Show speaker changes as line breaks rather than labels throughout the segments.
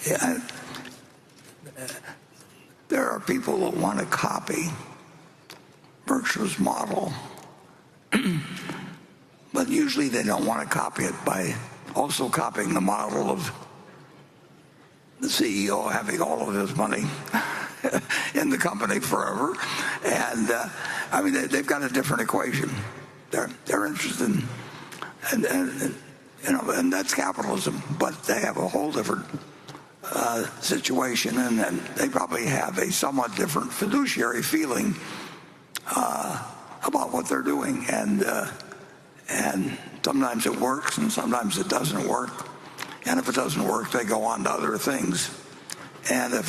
yeah, there are people that want to copy Berkshire's model, but usually they don't want to copy it by also copying the model of the CEO having all of his money in the company forever. And I mean, they've got a different equation. They're interested in, and that's capitalism, but they have a whole different situation, and they probably have a somewhat different fiduciary feeling about what they're doing, and sometimes it works and sometimes it doesn't work, and if it doesn't work, they go on to other things. And if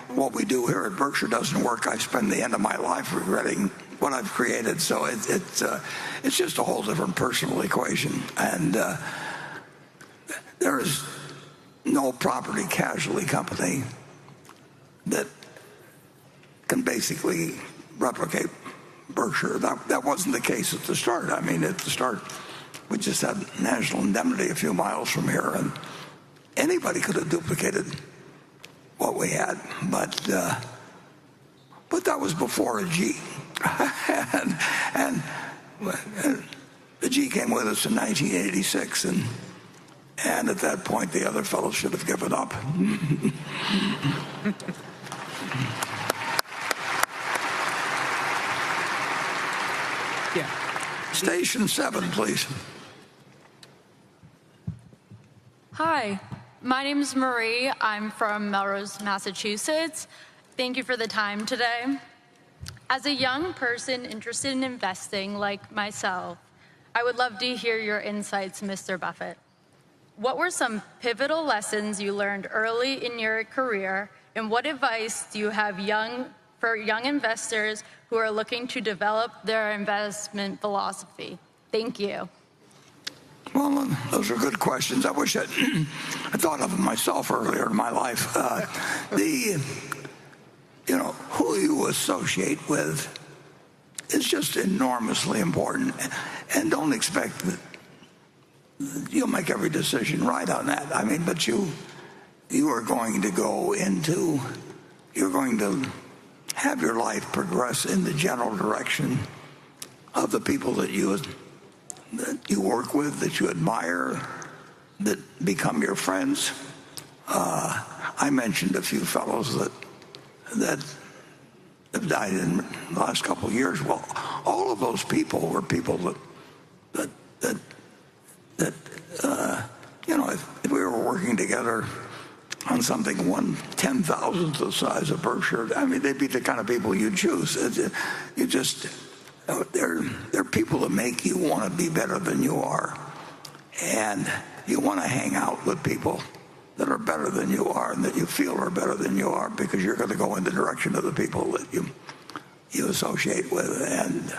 what we do here at Berkshire doesn't work, I spend the end of my life regretting what I've created. So it's just a whole different personal equation, and there is no property casualty company that can basically replicate Berkshire. That wasn't the case at the start. I mean, at the start, we just had National Indemnity a few miles from here, and anybody could have duplicated what we had, but that was before a G, and the G came with us in 1986, and at that point, the other fellows should have given up.
Yeah.
Station 7, please.
Hi, my name is Marie. I'm from Melrose, Massachusetts. Thank you for the time today. As a young person interested in investing like myself, I would love to hear your insights, Mr. Buffett. What were some pivotal lessons you learned early in your career, and what advice do you have for young investors who are looking to develop their investment philosophy? Thank you.
Well, those are good questions. I wish I thought of them myself earlier in my life. Who you associate with is just enormously important, and don't expect that you'll make every decision right on that. I mean, but you are going to you're going to have your life progress in the general direction of the people that you work with, that you admire, that become your friends. I mentioned a few fellows that have died in the last couple of years. Well, all of those people were people that if we were working together on something 1/10,000th the size of Berkshire, I mean, they'd be the kind of people you'd choose. They're people that make you want to be better than you are, and you want to hang out with people that are better than you are and that you feel are better than you are, because you're going to go in the direction of the people that you associate with, and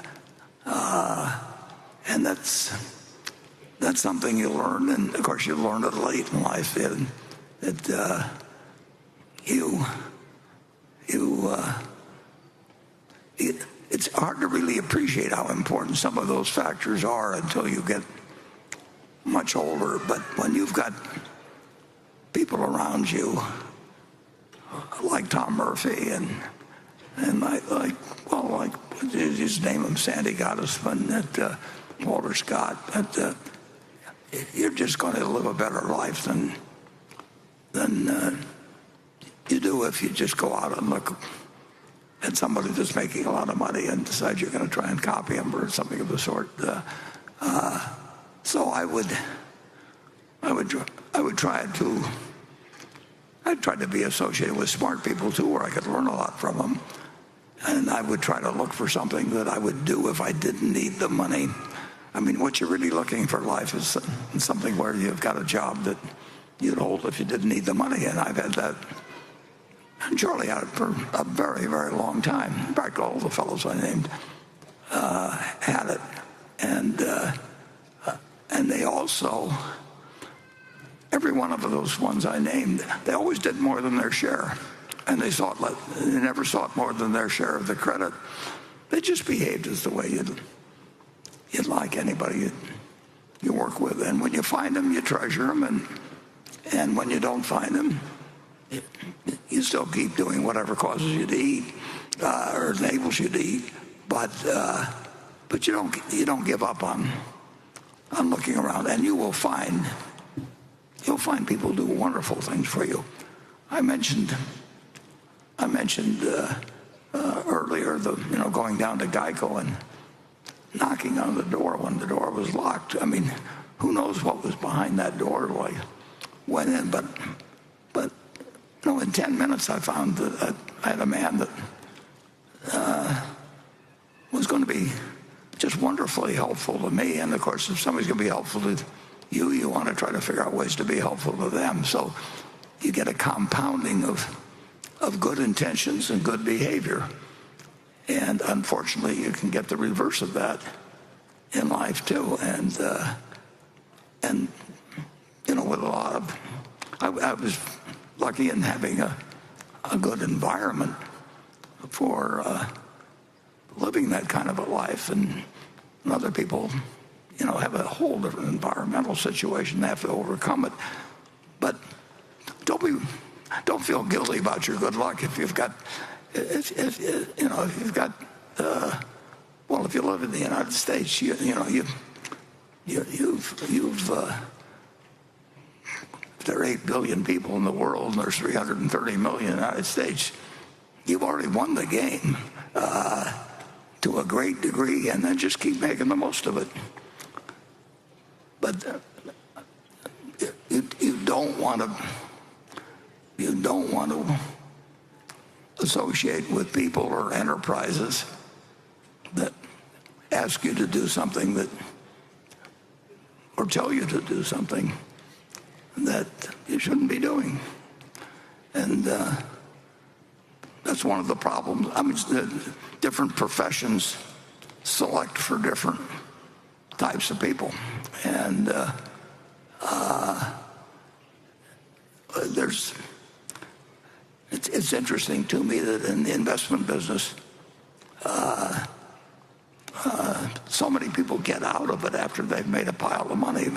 that's something you learn, and of course you learn it late in life. It's hard to really appreciate how important some of those factors are until you get much older. But when you've got people around you like Tom Murphy and like just name them, Sandy Gottesman, Walter Scott, you're just going to live a better life than you do if you just go out and look at somebody that's making a lot of money and decide you're going to try and copy them or something of the sort. So I'd try to be associated with smart people too, where I could learn a lot from them, and I would try to look for something that I would do if I didn't need the money. I mean, what you're really looking for life is something where you've got a job that you'd hold if you didn't need the money, and I've had that. And Charlie had it for a very, very long time. In fact, all the fellows I named had it, and they also, every one of those ones I named, they always did more than their share, and they never sought more than their share of the credit. They just behaved as the way you'd like anybody you work with, and when you find them, you treasure them, and when you don't find them, you still keep doing whatever causes you to eat or enables you to eat, but you don't give up on looking around, and you'll find people do wonderful things for you. I mentioned earlier going down to Geico and knocking on the door when the door was locked. I mean, who knows what was behind that door? Like went in, but in 10 minutes I found that I had a man that was going to be just wonderfully helpful to me. And of course, if somebody's going to be helpful to you, you want to try to figure out ways to be helpful to them. So you get a compounding of good intentions and good behavior. And unfortunately, you can get the reverse of that in life too. And with a lot of, I was lucky in having a good environment for living that kind of a life, and other people, have a whole different environmental situation. They have to overcome it. But don't feel guilty about your good luck if you live in the United States, there are 8 billion people in the world, and there's 330 million in the United States. You've already won the game to a great degree, and then just keep making the most of it. But you don't want to associate with people or enterprises that ask you to do something or tell you to do something that you shouldn't be doing. And that's one of the problems. I mean, different professions select for different types of people. And it's interesting to me that in the investment business, so many people get out of it after they've made a pile of money.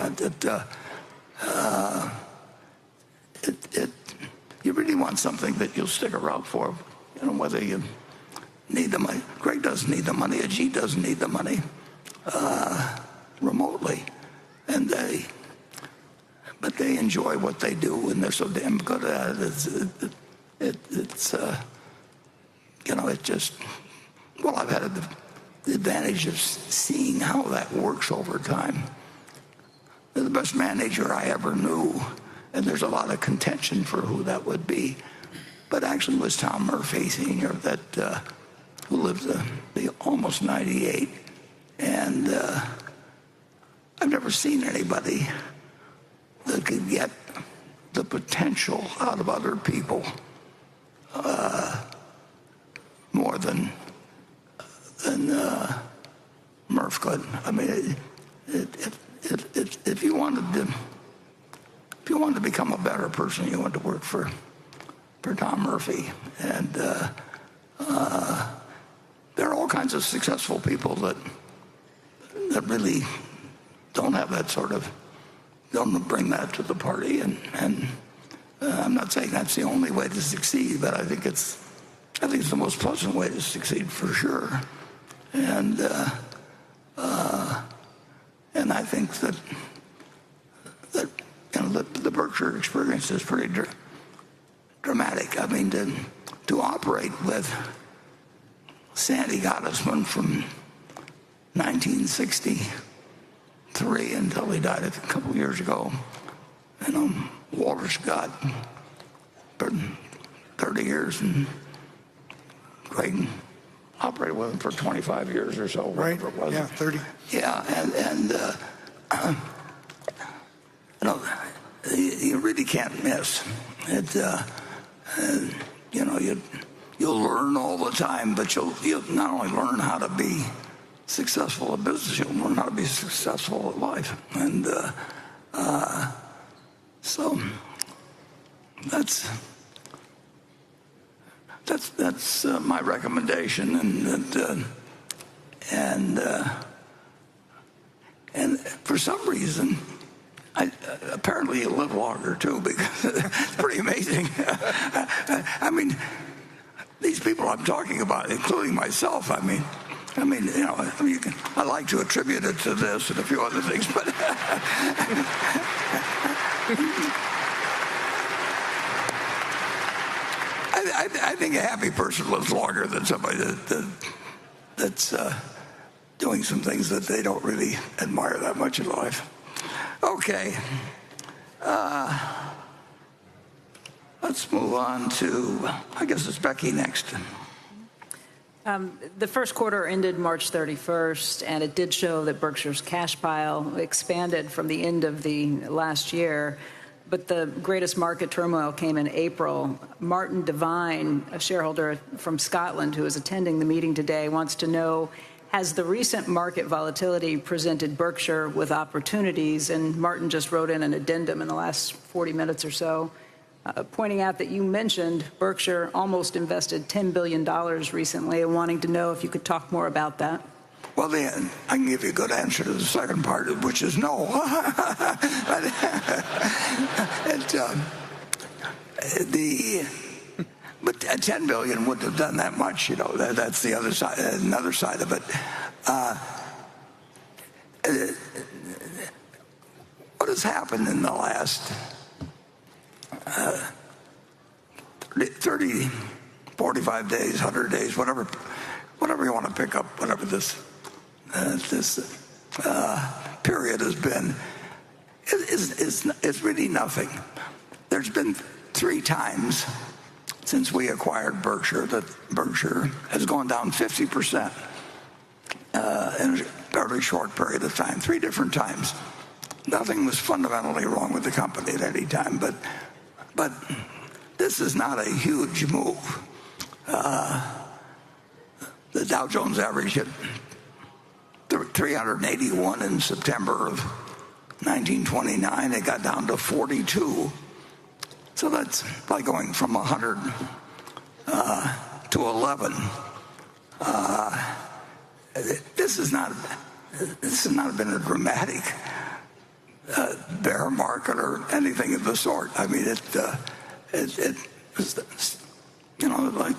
You really want something that you'll stick around for, whether you need the money. Greg doesn't need the money. Ajit doesn't need the money remotely, but they enjoy what they do, and they're so damn good at it. I've had the advantage of seeing how that works over time. The best manager I ever knew, and there's a lot of contention for who that would be, but actually was Tom Murphy Sr., who lived to be almost 98. And I've never seen anybody that could get the potential out of other people more than Murph could. I mean, if you wanted to become a better person, you went to work for Tom Murphy. And there are all kinds of successful people that really don't have that don't bring that to the party. And I'm not saying that's the only way to succeed, but I think it's the most pleasant way to succeed for sure. And I think that the Berkshire experience is pretty dramatic. I mean, to operate with Sandy Gottesman from 1963 until he died a couple of years ago, Walter Scott for 30 years, and Greg operated with him for 25 years or so.
Right.
It was.
Yeah, 30.
Yeah, and you really can't miss it. You'll learn all the time, but you'll not only learn how to be successful at business, you'll learn how to be successful at life. And so that's my recommendation. And for some reason, Apparently you live longer too, because it's pretty amazing. I mean, these people I'm talking about, including myself, I mean, I like to attribute it to this and a few other things, but I think a happy person lives longer than somebody that's doing some things that they don't really admire that much in life. Okay. Let's move on to, I guess it's Becky next.
The first quarter ended March 31st, and it did show that Berkshire's cash pile expanded from the end of the last year. But the greatest market turmoil came in April. Martin Devine, a shareholder from Scotland who is attending the meeting today, wants to know, has the recent market volatility presented Berkshire with opportunities? And Martin just wrote in an addendum in the last 40 minutes or so, pointing out that you mentioned Berkshire almost invested $10 billion recently, and wanting to know if you could talk more about that.
Well, then I can give you a good answer to the second part, which is no. But 10 billion wouldn't have done that much, you know. That's the other side, another side of it. What has happened in the last 30, 45 days, 100 days, whatever you want to pick up, whatever this period has been, is really nothing. There's been 3 times since we acquired Berkshire that Berkshire has gone down 50% in a fairly short period of time, 3 different times. Nothing was fundamentally wrong with the company at any time, but this is not a huge move. The Dow Jones average hit 381 in September of 1929. It got down to 42. So that's like going from 100 to 11. This has not been a dramatic bear market or anything of the sort. I mean, it you know, like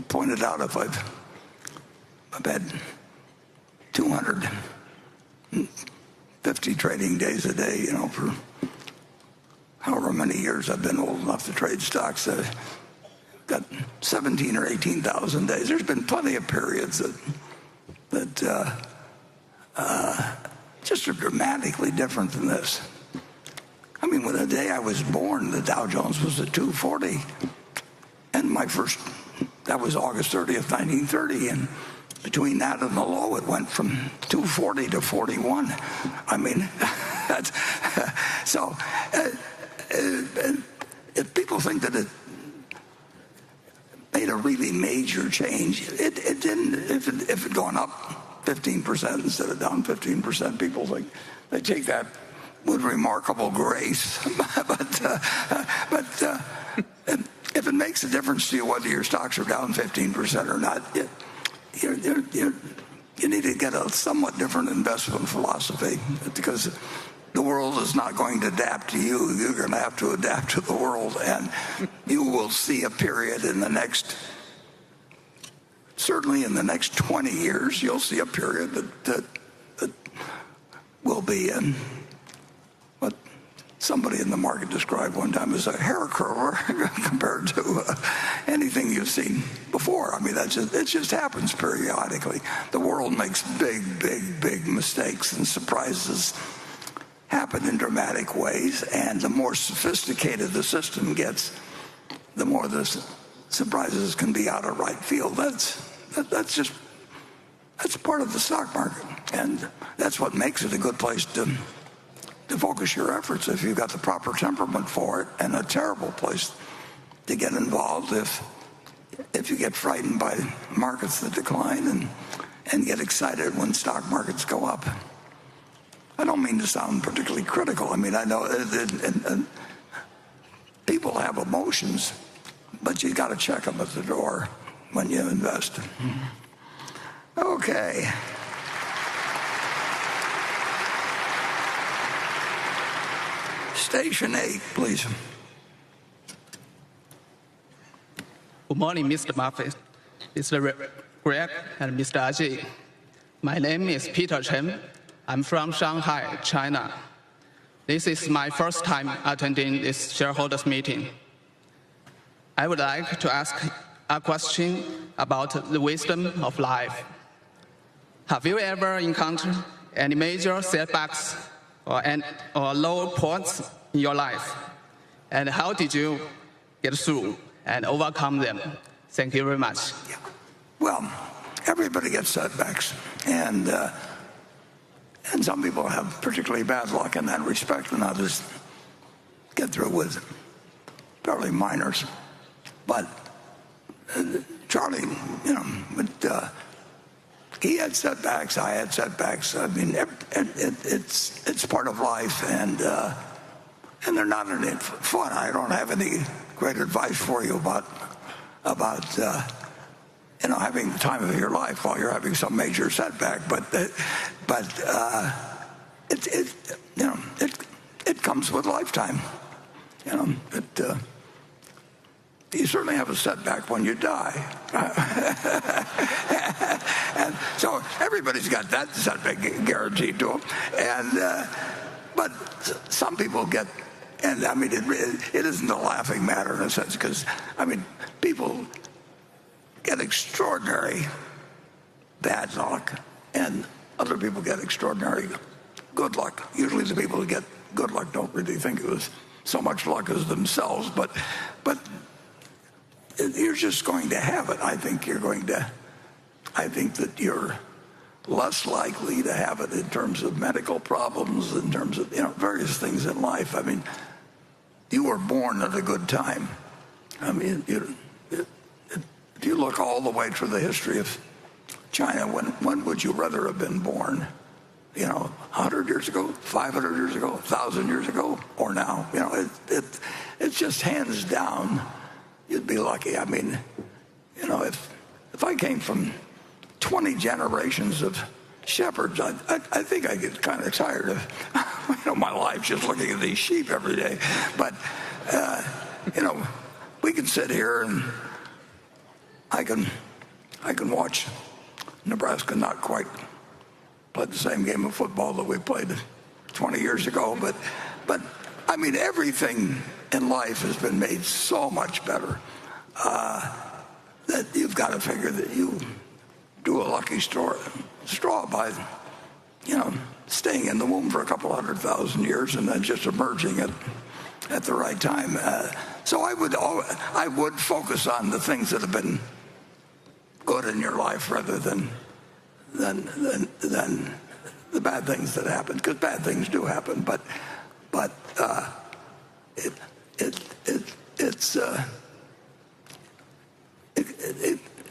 pointed out, if I've had 250 trading days a day, you know, for however many years I've been old enough to trade stocks, I've got 17 or 18,000 days. There's been plenty of periods that just are dramatically different than this. I mean, when the day I was born, the Dow Jones was at 240, and that was August 30th, 1930, and between that and the low, it went from 240 to 41. I mean, so if people think that it made a really major change, it didn't. If it had gone up 15% instead of down 15%, people think they take that with remarkable grace. but if it makes a difference to you whether your stocks are down 15% or not, you need to get a somewhat different investment philosophy, because the world is not going to adapt to you. You're going to have to adapt to the world, and you will see a period certainly in the next 20 years, you'll see a period that will be in what somebody in the market described one time as a hair curler compared to anything you've seen before. I mean, it just happens periodically. The world makes big mistakes, and surprises happen in dramatic ways, and the more sophisticated the system gets, the more the surprises can be out of right field. That's part of the stock market, and that's what makes it a good place to focus your efforts if you've got the proper temperament for it, and a terrible place to get involved if you get frightened by markets that decline and get excited when stock markets go up. I don't mean to sound particularly critical. I mean, I know people have emotions, but you got to check them at the door when you invest. Station 8, please.
Good morning, Mr. Buffett, Mr. Greg, and Mr. Ajay. My name is Peter Chen. I'm from Shanghai, China. This is my first time attending this shareholders meeting. I would like to ask a question about the wisdom of life. Have you ever encountered any major setbacks or low points in your life? And how did you get through and overcome them? Thank you very much.
Yeah. Well, everybody gets setbacks, and some people have particularly bad luck in that respect, and others get through with fairly minors. But Charlie, he had setbacks. I had setbacks. I mean, it's part of life, and they're not any fun. I don't have any great advice for you about having the time of your life while you're having some major setback. But it comes with lifetime. You certainly have a setback when you die. And so everybody's got that setback guaranteed to them. But some people get, and I mean, it isn't a laughing matter in a sense, because, I mean, people get extraordinary bad luck, and other people get extraordinary good luck. Usually the people who get good luck don't really think it was so much luck as themselves, but you're just going to have it. I think that you're less likely to have it in terms of medical problems, in terms of various things in life. I mean, you were born at a good time. I mean, if you look all the way through the history of China, when would you rather have been born? 100 years ago, 500 years ago, 1,000 years ago, or now? It's just hands down, you'd be lucky. I mean, if I came from 20 generations of shepherds, I think I get kind of tired of my life just looking at these sheep every day. But we can sit here and I can watch Nebraska not quite play the same game of football that we played 20 years ago, but I mean, everything in life has been made so much better that you've got to figure that you do a lucky straw by staying in the womb for a couple 100,000 years and then just emerging at the right time. So I would focus on the things that have been good in your life rather than the bad things that happen, because bad things do happen. But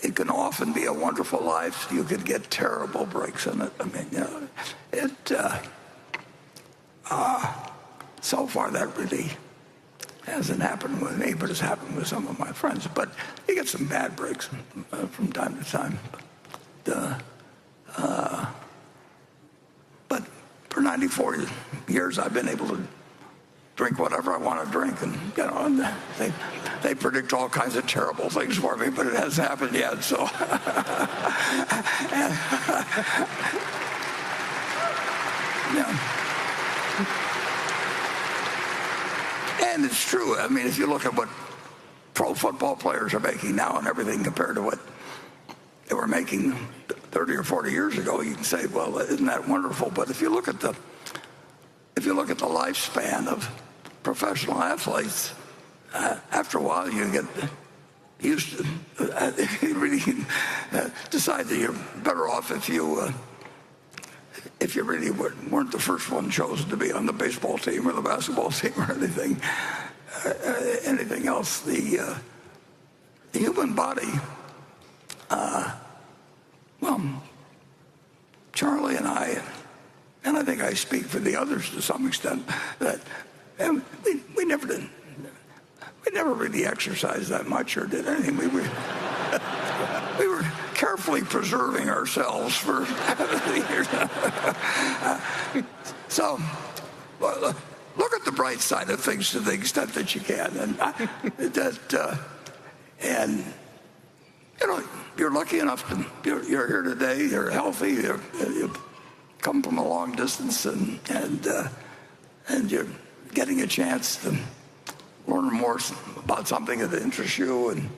it can often be a wonderful life. You could get terrible breaks in it. I mean, so far that really hasn't happened with me, but it's happened with some of my friends. But you get some bad breaks from time to time. But for 94 years, I've been able to drink whatever I want to drink, and they predict all kinds of terrible things for me, but it hasn't happened yet. So, and it's true. I mean, if you look at what pro football players are making now and everything compared to what they were making 30 or 40 years ago, you can say, well, isn't that wonderful? But if you look at the lifespan of professional athletes, after a while you get used to you really decide that you're better off if you really weren't the first one chosen to be on the baseball team or the basketball team or anything else. The human body, well, Charlie and I think I speak for the others to some extent, that we never really exercised that much or did anything. We were carefully preserving ourselves for the years. So, look at the bright side of things to the extent that you can. And you're lucky enough to, you're here today, you're healthy, you've come from a long distance, and you're getting a chance to learn more about something that interests you, and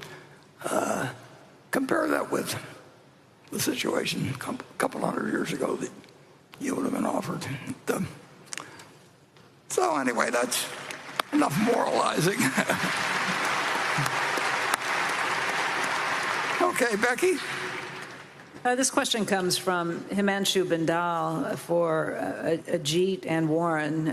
compare that with the situation a couple hundred years ago that you would have been offered. So anyway, that's enough moralizing. Okay, Becky?
This question comes from Himanshu Bindal for Ajit and Warren.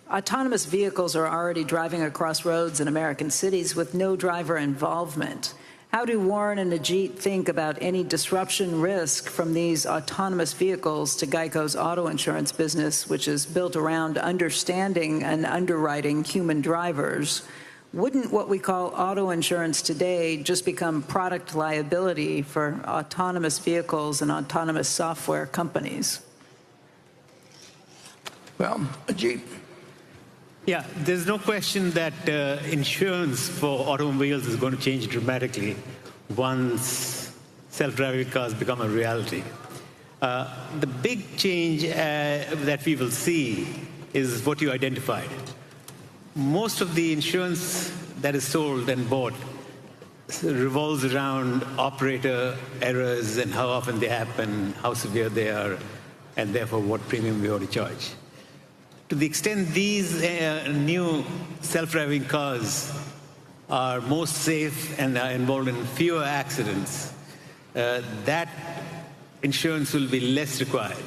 Autonomous vehicles are already driving across roads in American cities with no driver involvement. How do Warren and Ajit think about any disruption risk from these autonomous vehicles to Geico's auto insurance business, which is built around understanding and underwriting human drivers? Wouldn't what we call auto insurance today just become product liability for autonomous vehicles and autonomous software companies?
Well, Ajit.
Yeah, there's no question that insurance for automobiles is going to change dramatically once self-driving cars become a reality. The big change that we will see is what you identified. Most of the insurance that is sold and bought revolves around operator errors and how often they happen, how severe they are, and therefore what premium we ought to charge. To the extent these new self-driving cars are more safe and are involved in fewer accidents, that insurance will be less required.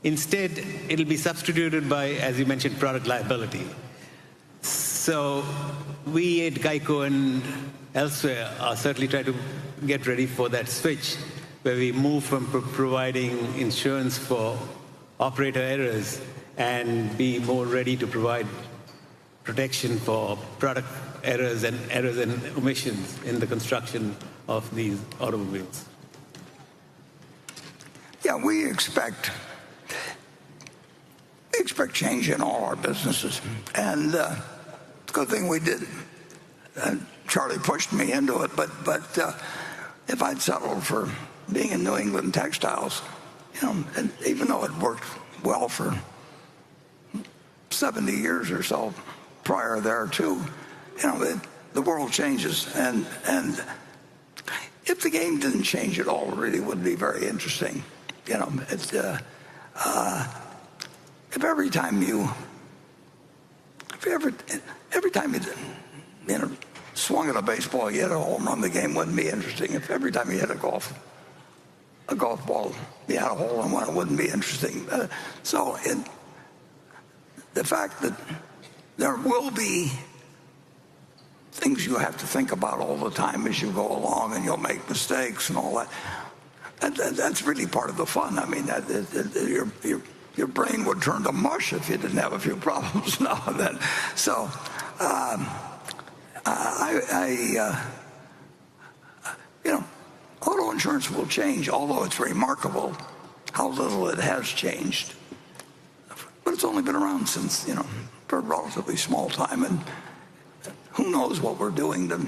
Instead, it'll be substituted by, as you mentioned, product liability. So we at Geico and elsewhere are certainly trying to get ready for that switch, where we move from providing insurance for operator errors and be more ready to provide protection for product errors and omissions in the construction of these automobiles.
Yeah, we expect change in all our businesses, and it's a good thing we did. Charlie pushed me into it, but if I'd settled for being in New England textiles, and even though it worked well for 70 years or so prior there too, the world changes, and if the game didn't change at all, it really would be very interesting. It's if every time you swung at a baseball, you hit a home run, the game wouldn't be interesting. If every time you hit a golf ball, you had a hole in one, it wouldn't be interesting. The fact that there will be things you have to think about all the time as you go along, and you'll make mistakes and all that. That's really part of the fun. I mean, your brain would turn to mush if you didn't have a few problems now and then. So auto insurance will change, although it's remarkable how little it has changed. But it's only been around since, for a relatively small time, and who knows what we're doing to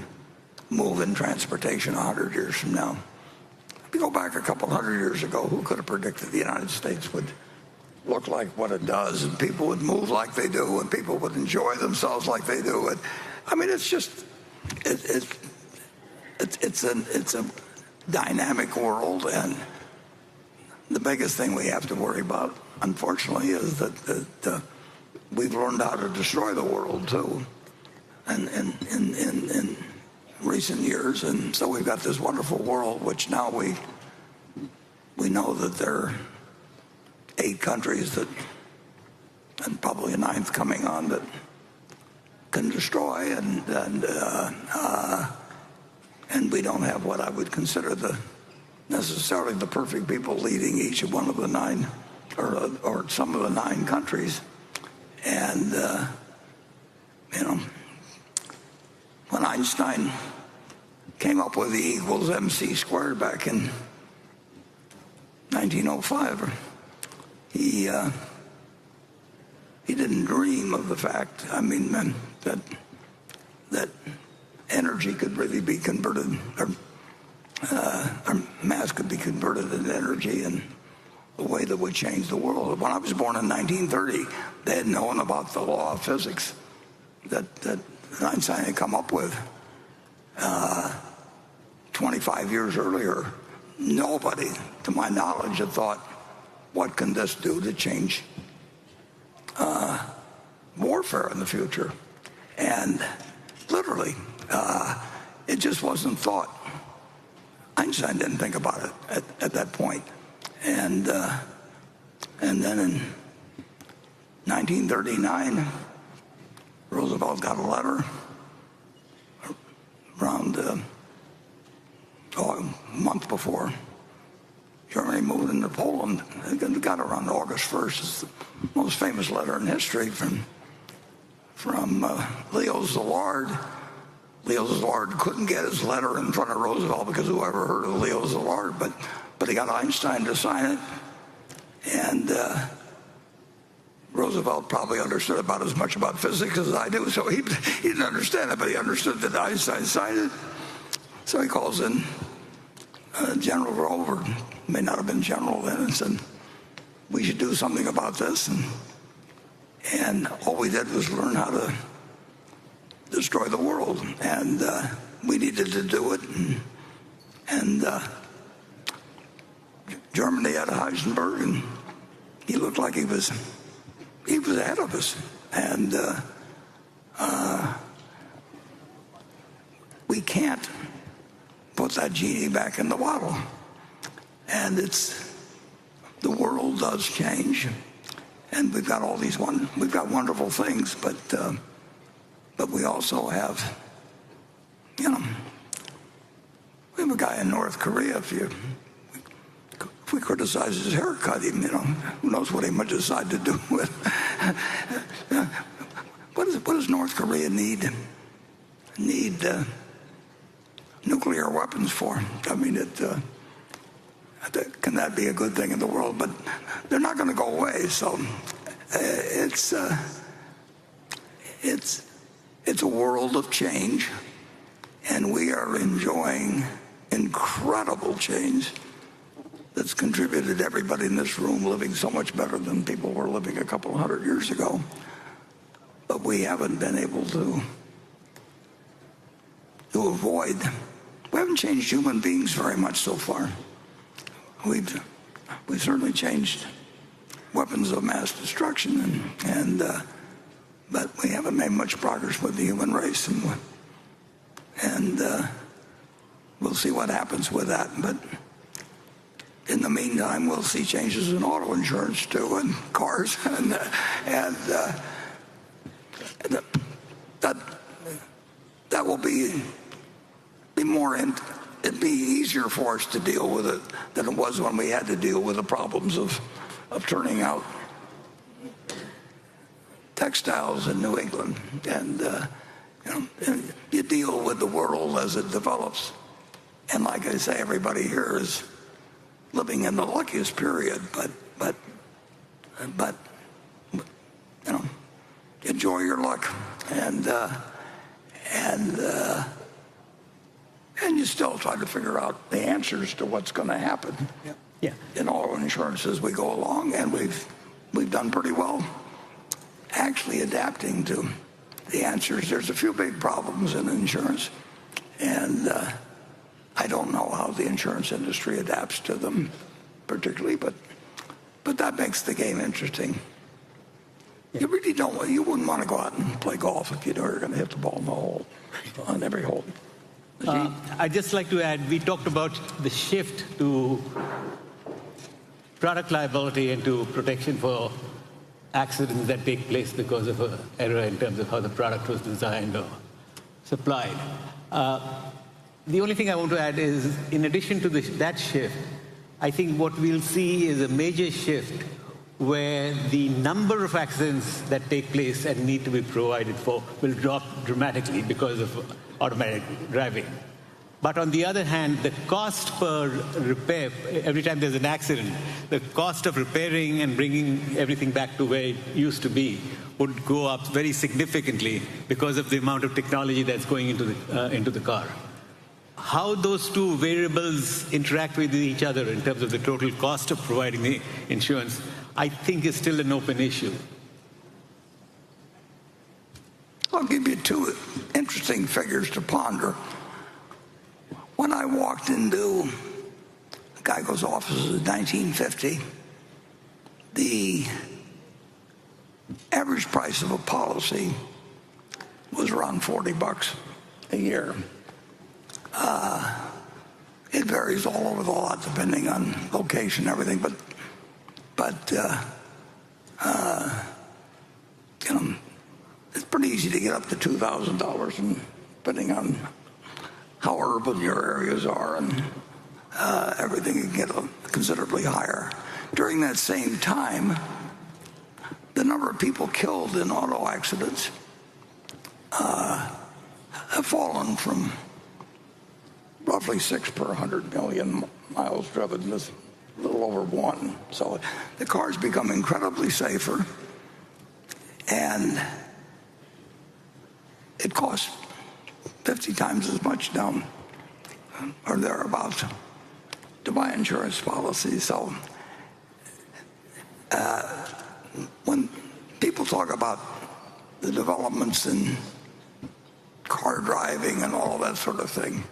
move in transportation 100 years from now. If you go back a couple hundred years ago, who could have predicted the United States would look like what it does, and people would move like they do, and people would enjoy themselves like they do? I mean, it's just, it's a dynamic world, and the biggest thing we have to worry about, unfortunately, is that we've learned how to destroy the world too, and in recent years, and so we've got this wonderful world, which now we know that there are 8 countries that, and probably a 9th coming on, that can destroy, and we don't have what I would consider necessarily the perfect people leading each one of the 9, or some of the 9 countries. And when Einstein came up with E equals MC squared back in 1905, he didn't didn't dream of the fact, I mean, that energy could really be converted, or mass could be converted into energy in a way that would change the world. When I was born in 1930, they had known about the law of physics that Einstein had come up with. 25 years earlier, nobody, to my knowledge, had thought, what can this do to change warfare in the future? And literally, it just wasn't thought. Einstein didn't think about it at that point. And then in 1939, Roosevelt got a letter around a month before Germany moved into Poland. It got around August 1st. It's the most famous letter in history from Leo Szilard. Leo Szilard couldn't get his letter in front of Roosevelt because whoever heard of Leo Szilard, but he got Einstein to sign it. And Roosevelt probably understood about as much about physics as I do, so he didn't understand it, but he understood that Einstein signed it. So he calls in General Grover, may not have been general then, and said, we should do something about this. And all we did was learn how to destroy the world. And we needed to do it. And Germany had Heisenberg, and he looked like he was ahead of us. And we can't put that genie back in the bottle. And the world does change, and we've got all these we've got wonderful things, but we also have, we have a guy in North Korea. If we criticize his haircut, even, who knows what he might decide to do with. What does North Korea need nuclear weapons for? I mean, can that be a good thing in the world? But they're not going to go away. So it's a world of change, and we are enjoying incredible change that's contributed everybody in this room living so much better than people were living a couple hundred years ago. But we haven't been able to avoid. We haven't changed human beings very much so far. We've certainly changed weapons of mass destruction, but we haven't made much progress with the human race, and we'll see what happens with that. But in the meantime, we'll see changes in auto insurance too, and cars, and that will be more. It'd be easier for us to deal with it than it was when we had to deal with the problems of turning out textiles in New England. And you deal with the world as it develops. And like I say, everybody here is living in the luckiest period. But enjoy your luck, and you still try to figure out the answers to what's going to happen in auto insurance as we go along, and we've done pretty well actually adapting to the answers. There's a few big problems in insurance, and I don't know how the insurance industry adapts to them particularly, but that makes the game interesting. You really don't. You wouldn't want to go out and play golf if you know you're going to hit the ball in the hole, on every hole.
I'd just like to add, we talked about the shift to product liability and to protection for accidents that take place because of an error in terms of how the product was designed or supplied. The only thing I want to add is, in addition to that shift, I think what we'll see is a major shift where the number of accidents that take place and need to be provided for will drop dramatically because of automatic driving. But on the other hand, the cost per repair, every time there's an accident, the cost of repairing and bringing everything back to where it used to be would go up very significantly because of the amount of technology that's going into the car. How those two variables interact with each other in terms of the total cost of providing the insurance, I think is still an open issue.
I'll give you two interesting figures to ponder. When I walked into Geico's offices in 1950, the average price of a policy was around $40 a year. It varies all over the lot depending on location and everything, but you know, it's pretty easy to get up to $2,000, and depending on how urban your areas are and everything can get considerably higher. During that same time, the number of people killed in auto accidents have fallen from roughly 6 per 100 million miles driven to a little over 1. So the cars become incredibly safer, and it costs 50 times as much now, or thereabouts, to buy insurance policies. So when people talk about the developments in car driving and all that sort of thing,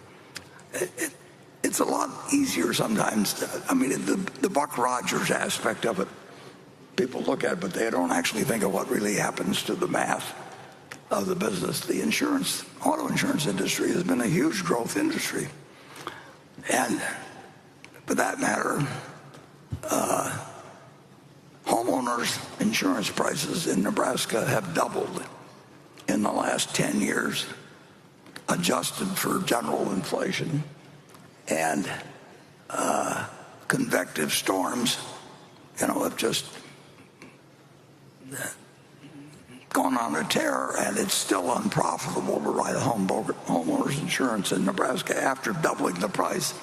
it's a lot easier sometimes. I mean, the Buck Rogers aspect of it, people look at it, but they don't actually think of what really happens to the math of the business. The auto insurance industry has been a huge growth industry. And for that matter, homeowners insurance prices in Nebraska have doubled in the last 10 years, adjusted for general inflation. And convective storms, have just gone on a tear, and it's still unprofitable to write a homeowner's insurance in Nebraska after doubling the price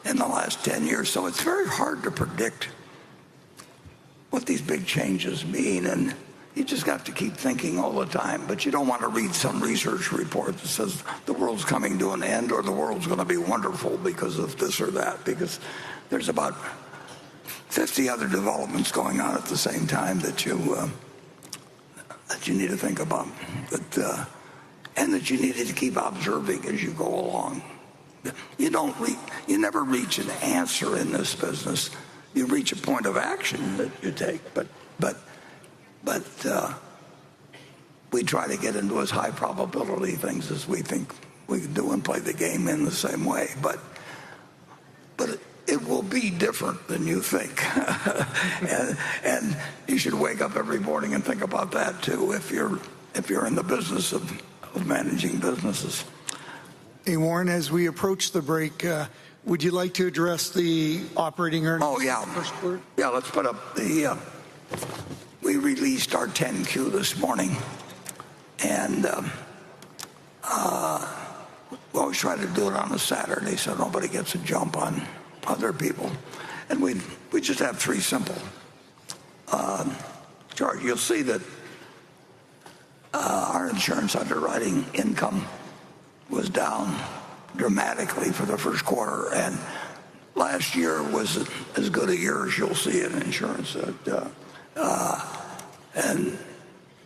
in the last 10 years. So it's very hard to predict what these big changes mean, and you just have to keep thinking all the time. But you don't want to read some research report that says the world's coming to an end or the world's going to be wonderful because of this or that, because there's about 50 other developments going on at the same time that you need to think about, and that you need to keep observing as you go along. You never reach an answer in this business. You reach a point of action that you take, but we try to get into as high probability things as we think we can do and play the game in the same way. But it will be different than you think. and you should wake up every morning and think about that too if you're in the business of managing businesses.
Hey, Warren, as we approach the break, would you like to address the operating earnings?
Oh, yeah.
First quarter?
Yeah, let's put up we released our 10Q this morning, and we always try to do it on a Saturday so nobody gets a jump on other people. And we just have three simple charts. You'll see that our insurance underwriting income was down dramatically for the first quarter, and last year was as good a year as you'll see in insurance. And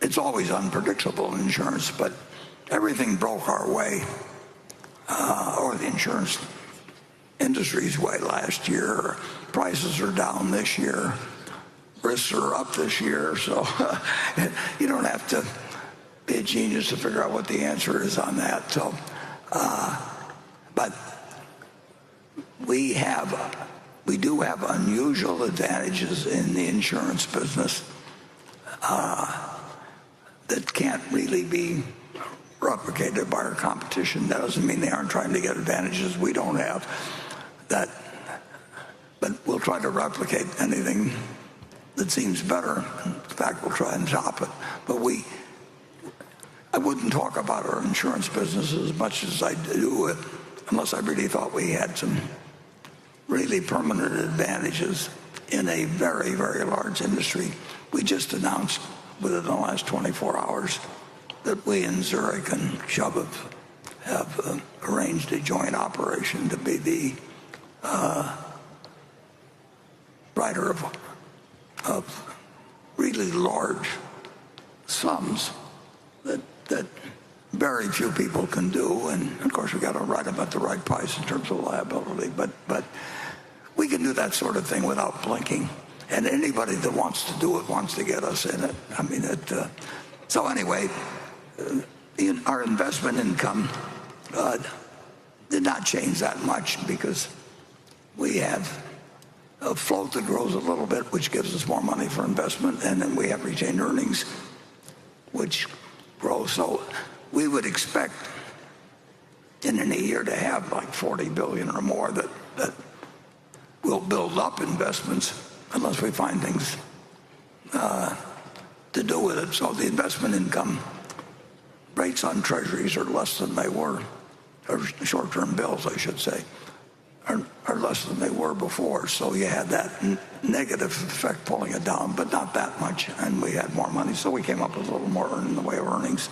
it's always unpredictable in insurance, but everything broke our way, or the insurance industry's way last year. Prices are down this year. Risks are up this year. So you don't have to be a genius to figure out what the answer is on that. So, but we do have unusual advantages in the insurance business that can't really be replicated by our competition. That doesn't mean they aren't trying to get advantages we don't have. But we'll try to replicate anything that seems better. In fact, we'll try and top it. But I wouldn't talk about our insurance business as much as I do unless I really thought we had some really permanent advantages in a very, very large industry. We just announced within the last 24 hours that we in Zurich and Chubb have arranged a joint operation to be the writer of really large sums that very few people can do. And of course, we got to write them at the right price in terms of liability. But we can do that sort of thing without blinking. And anybody that wants to do it wants to get us in it. I mean, so anyway, our investment income did not change that much because we have a float that grows a little bit, which gives us more money for investment, and then we have retained earnings, which grow. So we would expect in any year to have like 40 billion or more that will build up investments unless we find things to do with it. So the investment income rates on treasuries are less than they were, or short-term bills, I should say, are less than they were before. So you had that negative effect pulling it down, but not that much. And we had more money, so we came up with a little more in the way of earnings.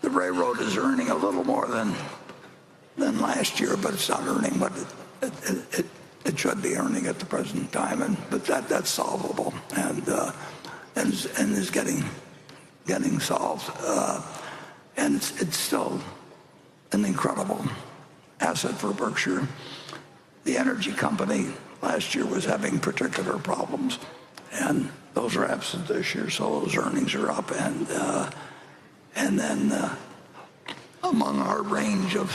The railroad is earning a little more than last year, but it's not earning what it should be earning at the present time. But that's solvable and is getting solved. And it's still an incredible asset for Berkshire. The energy company last year was having particular problems, and those are absent this year, so those earnings are up. And then among our range of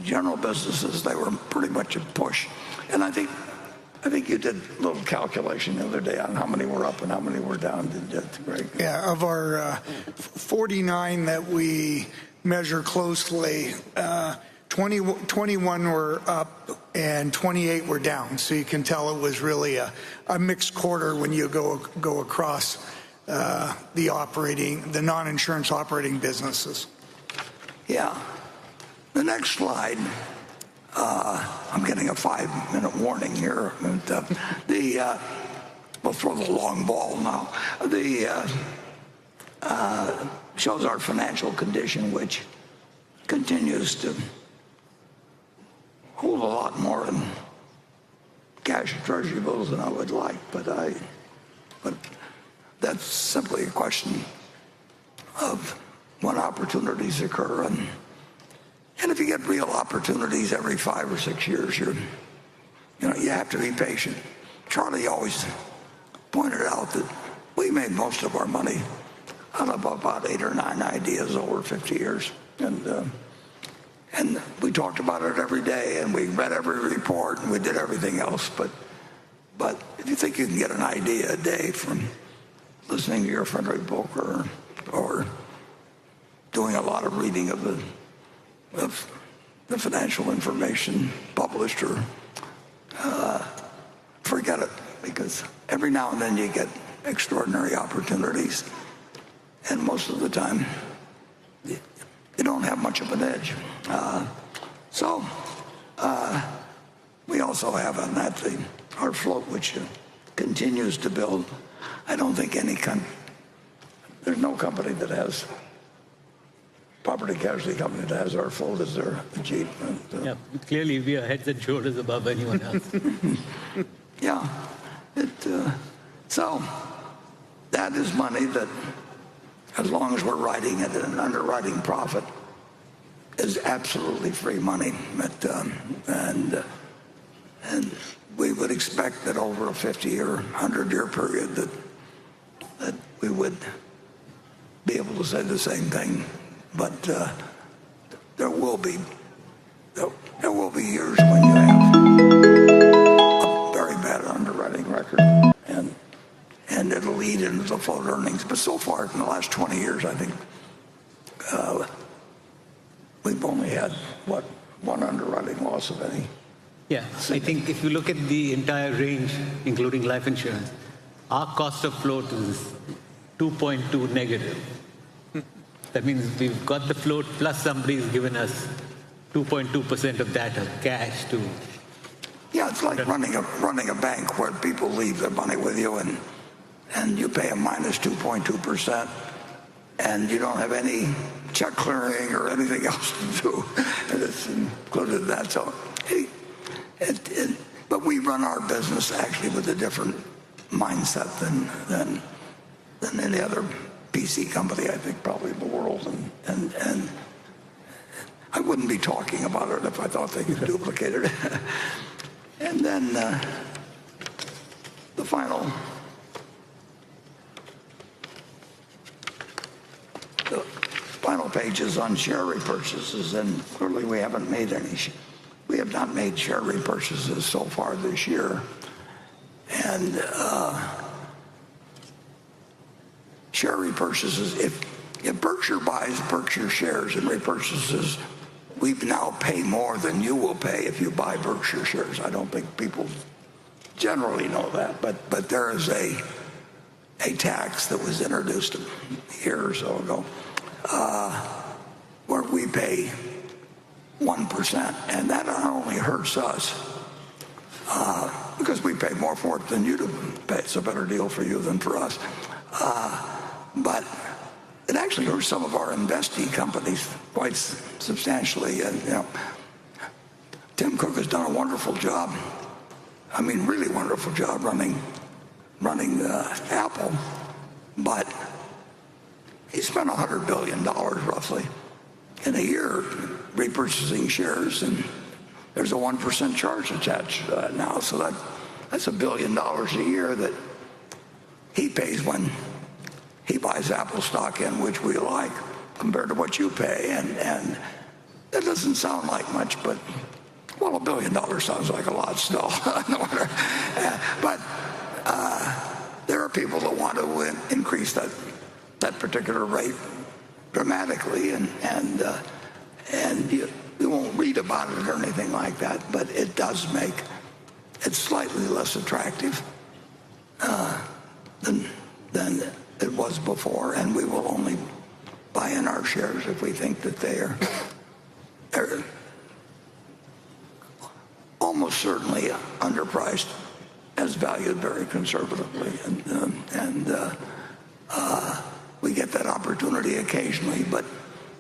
general businesses, they were pretty much a push. And I think you did a little calculation the other day on how many were up and how many were down. Greg?
Yeah, of our 49 that we measure closely, 21 were up and 28 were down. So you can tell it was really a mixed quarter when you go across the non-insurance operating businesses. Yeah. The next slide, I'm getting a 5-minute warning here. We'll throw the long ball now. Shows our financial condition, which continues to hold a lot more in cash and treasury bills than I would like, but that's simply a question of when opportunities occur, and if you get real opportunities every 5 or 6 years, you have to be patient. Charlie always pointed out that we made most of our money out of about 8 or 9 ideas over 50 years, and we talked about it every day, and we read every report, and we did everything else. But if you think you can get an idea a day from listening to your Frederick book or doing a lot of reading of the financial information published, or forget it, because every now and then you get extraordinary opportunities, and most of the time you don't have much of an edge. So we also have on that our float, which continues to build. I don't think there's no company that has, property casualty company that has our float as their achievement.
Yeah, clearly we are heads and shoulders above anyone else.
Yeah. So that is money that, as long as we're writing it, an underwriting profit is absolutely free money. And we would expect that over a 50 or 100-year period that we would be able to say the same thing. But there will be years when you have a very bad underwriting record, and it'll lead into the float earnings. But so far, in the last 20 years, I think we've only had, one underwriting loss of any.
Yeah, I think if you look at the entire range, including life insurance, our cost of float is 2.2 negative. That means we've got the float plus somebody's given us 2.2% of that as cash to...
Yeah, it's like running a bank where people leave their money with you and you pay them minus 2.2%, and you don't have any check clearing or anything else to do, and it's included in that. So, but we run our business actually with a different mindset than any other PC company, I think, probably in the world, and I wouldn't be talking about it if I thought they could duplicate it. And then the final page is on share repurchases, and clearly we have not made share repurchases so far this year. And share repurchases, if Berkshire buys Berkshire shares and repurchases, we now pay more than you will pay if you buy Berkshire shares. I don't think people generally know that, but there is a tax that was introduced a year or so ago where we pay 1%, and that not only hurts us because we pay more for it than you do pay. It's a better deal for you than for us, but it actually hurts some of our investee companies quite substantially. And Tim Cook has done a wonderful job. I mean, really wonderful job running Apple, but he spent $100 billion roughly in a year repurchasing shares, and there's a 1% charge attached to that now. So that's $1 billion a year that he pays when he buys Apple stock in, which we like, compared to what you pay. And that doesn't sound like much, but, well, $1 billion sounds like a lot still. No wonder. But there are people that want to increase that particular rate dramatically, and you won't read about it or anything like that, but it does make it slightly less attractive than it was before, and we will only buy in our shares if we think that they're almost certainly underpriced, as valued very conservatively, and we get that opportunity occasionally. But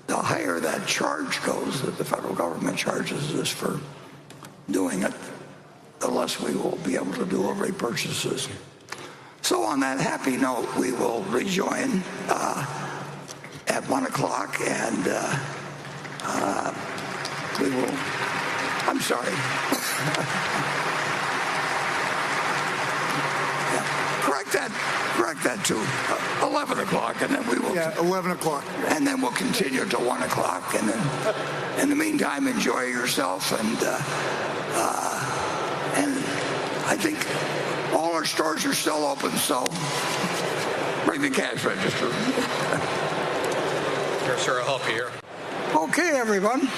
the higher that charge goes that the federal government charges us for doing it, the less we will be able to do repurchases. So on that happy note, we will rejoin at 1 o'clock, and we will, I'm sorry. Correct that to 11 o'clock, and then we will.
Yeah, 11 o'clock.
And then we'll continue to 1 o'clock, and then in the meantime, enjoy yourself, and I think all our stores are still open, so bring the cash register.
Here, sir, I'll help you here.
Okay, everyone.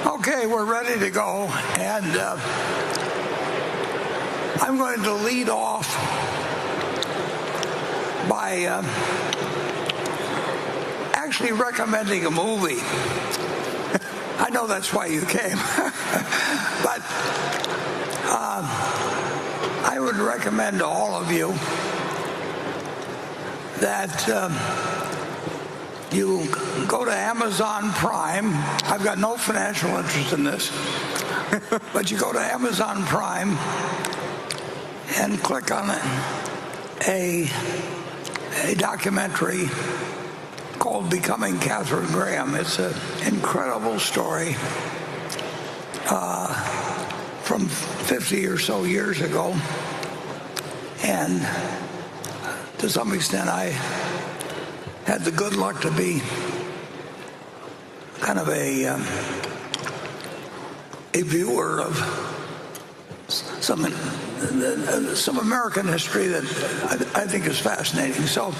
Okay, we're ready to go, and I'm going to lead off by actually recommending a movie. I know that's why you came, but I would recommend to all of you that you go to Amazon Prime. I've got no financial interest in this, but you go to Amazon Prime and click on a documentary called Becoming Katharine Graham. It's an incredible story from 50 or so years ago, and to some extent I had the good luck to be kind of a viewer of some some American history that I think is fascinating. So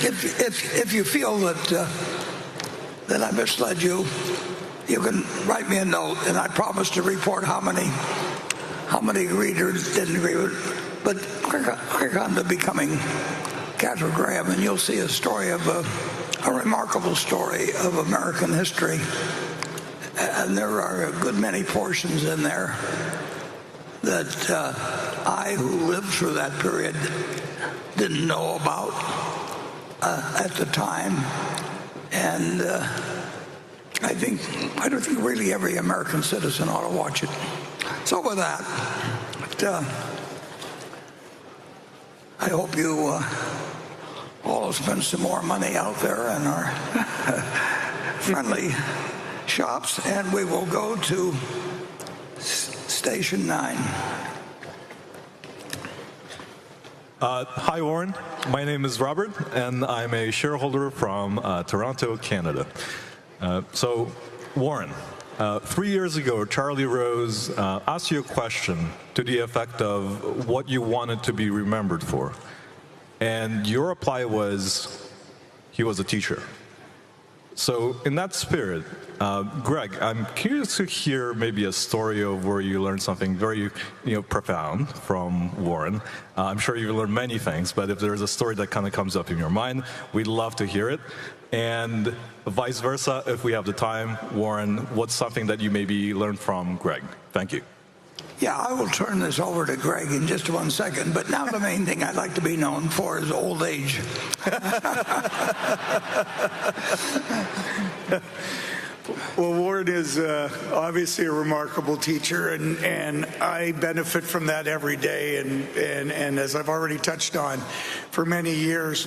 if you feel that I misled you, you can write me a note, and I promise to report how many readers didn't agree with it. But click on to Becoming Catherine Graham, and you'll see a story of a remarkable story of American history. And there are a good many portions in there that I, who lived through that period, didn't know about at the time. And I don't think really every American citizen ought to watch it. So with that, I hope you all spend some more money out there in our friendly shops, and we will go to Station 9.
Hi, Warren. My name is Robert, and I'm a shareholder from Toronto, Canada. So, Warren, 3 years ago, Charlie Rose asked you a question to the effect of what you wanted to be remembered for. And your reply was, he was a teacher. So in that spirit, Greg, I'm curious to hear maybe a story of where you learned something very profound from Warren. I'm sure you learned many things, but if there's a story that kind of comes up in your mind, we'd love to hear it. And vice versa, if we have the time, Warren, what's something that you maybe learned from Greg? Thank you.
Yeah, I will turn this over to Greg in just 1 second, but now the main thing I'd like to be known for is old age.
Well, Warren is obviously a remarkable teacher, and I benefit from that every day, and as I've already touched on, for many years.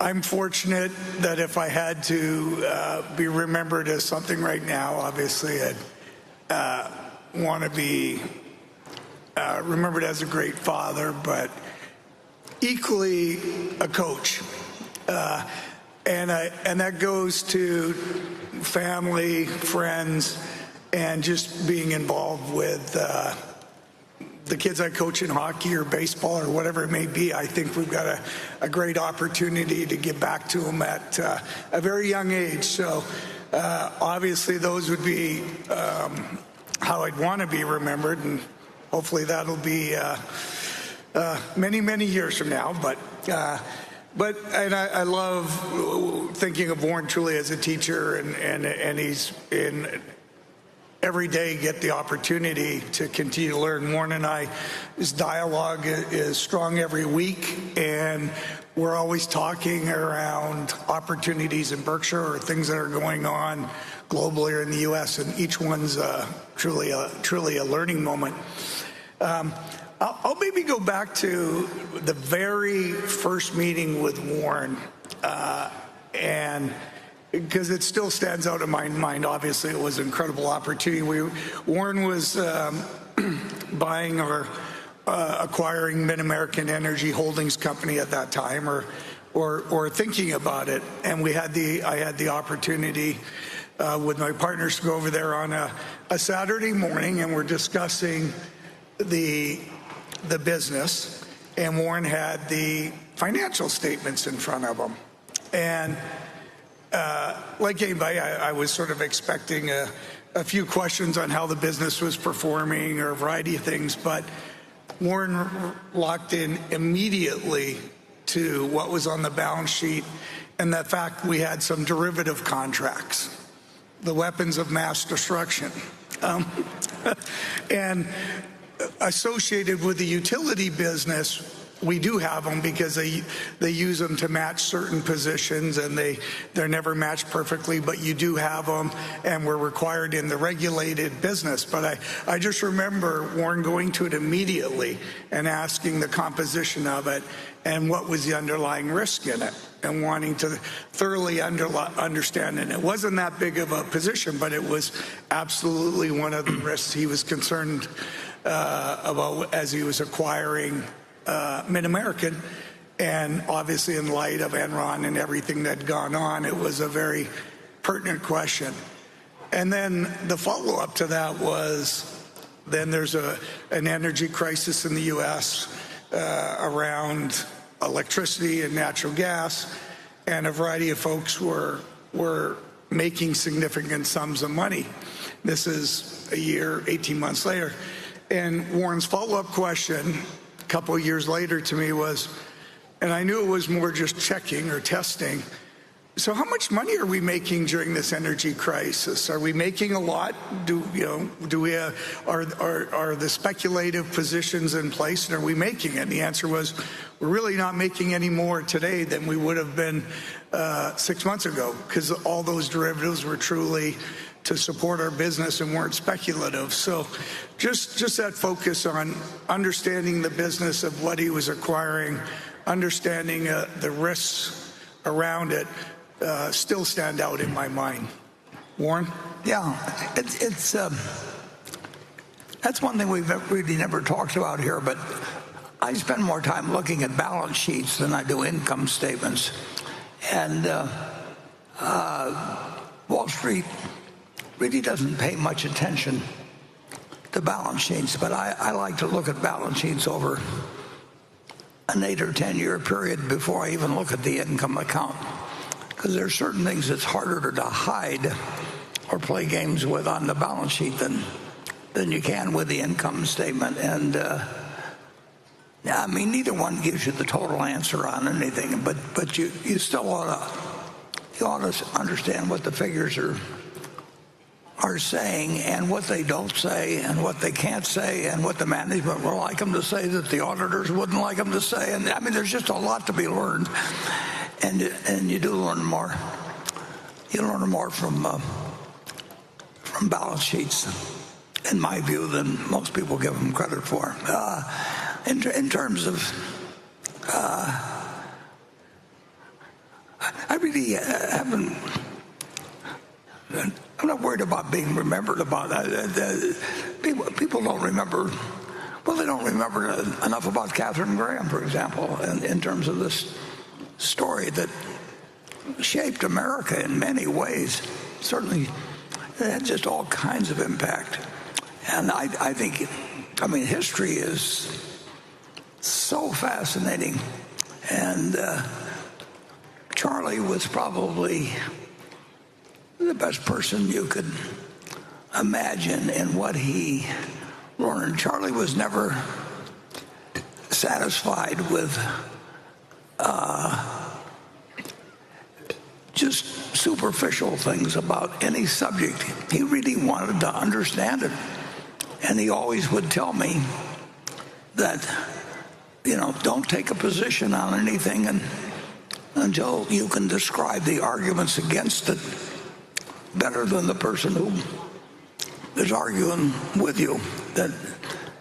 I'm fortunate that if I had to be remembered as something right now, obviously I'd want to be remembered as a great father, but equally a coach. And that goes to family, friends, and just being involved with the kids I coach in hockey or baseball or whatever it may be. I think we've got a great opportunity to give back to them at a very young age. So obviously those would be how I'd want to be remembered, and hopefully that'll be many, many years from now. But I love thinking of Warren truly as a teacher, and he's in every day get the opportunity to continue to learn. Warren and I, his dialogue is strong every week, and we're always talking around opportunities in Berkshire or things that are going on globally or in the U.S., and each one's truly a learning moment. I'll maybe go back to the very first meeting with Warren, and because it still stands out in my mind. Obviously, it was an incredible opportunity. Warren was buying or acquiring Mid-American Energy Holdings Company at that time, or thinking about it, and I had the opportunity with my partners to go over there on a Saturday morning, and we're discussing the business, and Warren had the financial statements in front of him. And like anybody, I was sort of expecting a few questions on how the business was performing or a variety of things, but Warren locked in immediately to what was on the balance sheet and the fact we had some derivative contracts, the weapons of mass destruction. And associated with the utility business, we do have them because they use them to match certain positions, and they're never matched perfectly, but you do have them, and we're required in the regulated business. But I just remember Warren going to it immediately and asking the composition of it and what was the underlying risk in it, and wanting to thoroughly understand it. It wasn't that big of a position, but it was absolutely one of the risks he was concerned about as he was acquiring Mid-American, and obviously in light of Enron and everything that had gone on, it was a very pertinent question. And then the follow-up to that was Then there's an energy crisis in the U.S. Around electricity and natural gas, and a variety of folks were making significant sums of money. This is a year, 18 months later. And Warren's follow-up question a couple of years later to me was, and I knew it was more just checking or testing, so how much money are we making during this energy crisis? Are we making a lot? Are the speculative positions in place, and are we making it? And the answer was, we're really not making any more today than we would have been 6 months ago, because all those derivatives were truly to support our business and weren't speculative. So just that focus on understanding the business of what he was acquiring, understanding the risks around it, still stand out in my mind. Warren?
Yeah, that's one thing we've really never talked about here, but I spend more time looking at balance sheets than I do income statements. And Wall Street really doesn't pay much attention to balance sheets, but I like to look at balance sheets over an 8 or 10 year period before I even look at the income account, because there are certain things that's harder to hide or play games with on the balance sheet than you can with the income statement. And I mean, neither one gives you the total answer on anything, but you still ought to understand what the figures are saying, and what they don't say, and what they can't say, and what the management will like them to say that the auditors wouldn't like them to say. And I mean, there's just a lot to be learned, and you do learn more. You learn more from balance sheets, in my view, than most people give them credit for. In terms of, I really haven't. I'm not worried about being remembered about that. People don't remember. Well, they don't remember enough about Katharine Graham, for example, in terms of this story that shaped America in many ways. Certainly, it had just all kinds of impact. And I think, I mean, history is so fascinating. And Charlie was probably the best person you could imagine in what he learned. Charlie was never satisfied with just superficial things about any subject. He really wanted to understand it. And he always would tell me that, don't take a position on anything until you can describe the arguments against it better than the person who is arguing with you, that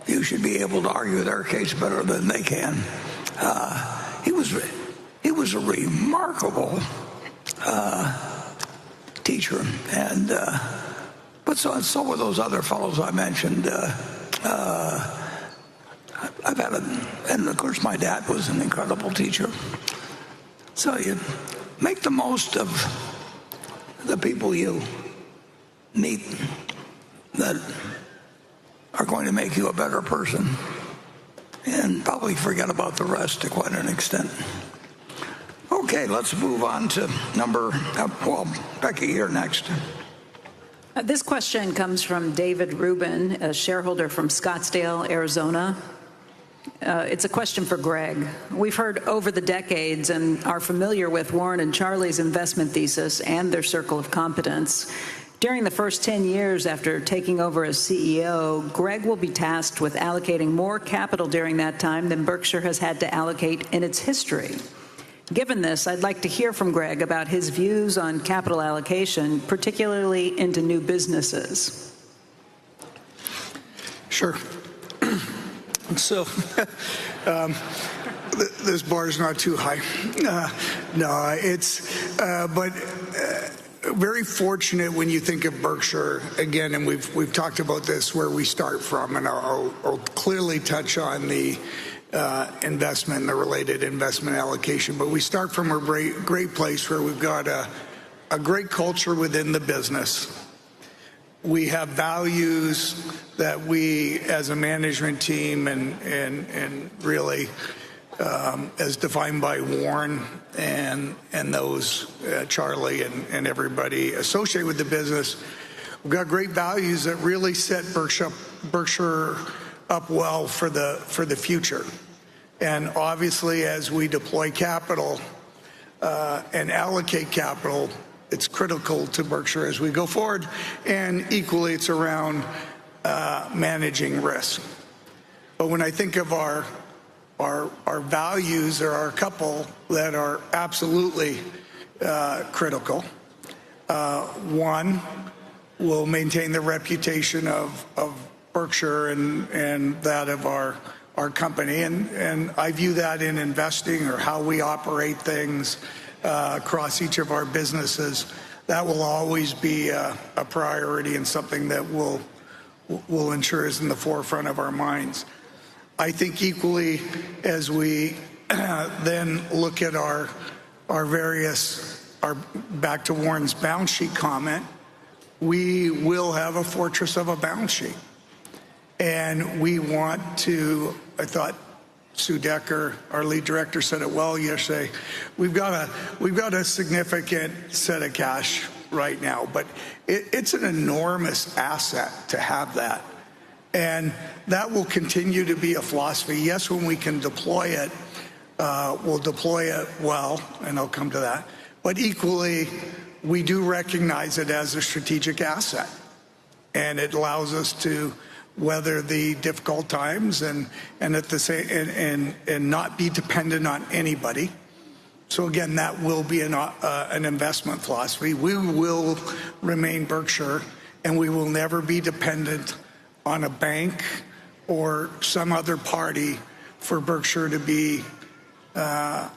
you should be able to argue their case better than they can. He was a remarkable teacher, and but so were those other fellows I mentioned. I've had and of course my dad was an incredible teacher. So you make the most of the people you meet that are going to make you a better person, and probably forget about the rest to quite an extent. Okay, let's move on to Becky, you're next.
This question comes from David Rubin, a shareholder from Scottsdale, Arizona. It's a question for Greg. We've heard over the decades and are familiar with Warren and Charlie's investment thesis and their circle of competence. During the first 10 years after taking over as CEO, Greg will be tasked with allocating more capital during that time than Berkshire has had to allocate in its history. Given this, I'd like to hear from Greg about his views on capital allocation, particularly into new businesses.
Sure. So this bar is not too high. No, it's but very fortunate when you think of Berkshire again, and we've talked about this where we start from, and I'll clearly touch on the investment and the related investment allocation. But we start from a great place where we've got a great culture within the business. We have values that we, as a management team, and really, as defined by Warren and those Charlie and everybody associated with the business, we've got great values that really set Berkshire up well for the future. And obviously, as we deploy capital and allocate capital, it's critical to Berkshire as we go forward, and equally it's around managing risk. But when I think of our values, there are a couple that are absolutely critical. One, will maintain the reputation of Berkshire and that of our company, and I view that in investing or how we operate things across each of our businesses. That will always be a priority and something that will ensure is in the forefront of our minds. I think equally, as we then look at our back to Warren's balance sheet comment, we will have a fortress of a balance sheet. And we want to, I thought Sue Decker, our lead director, said it well yesterday. We've got a significant set of cash right now, but it's an enormous asset to have that. And that will continue to be a philosophy. Yes, when we can deploy it, we'll deploy it well, and I'll come to that. But equally, we do recognize it as a strategic asset. And it allows us to weather the difficult times and at the same and not be dependent on anybody. So again, that will be an investment philosophy. We will remain Berkshire, and we will never be dependent on a bank or some other party for Berkshire to be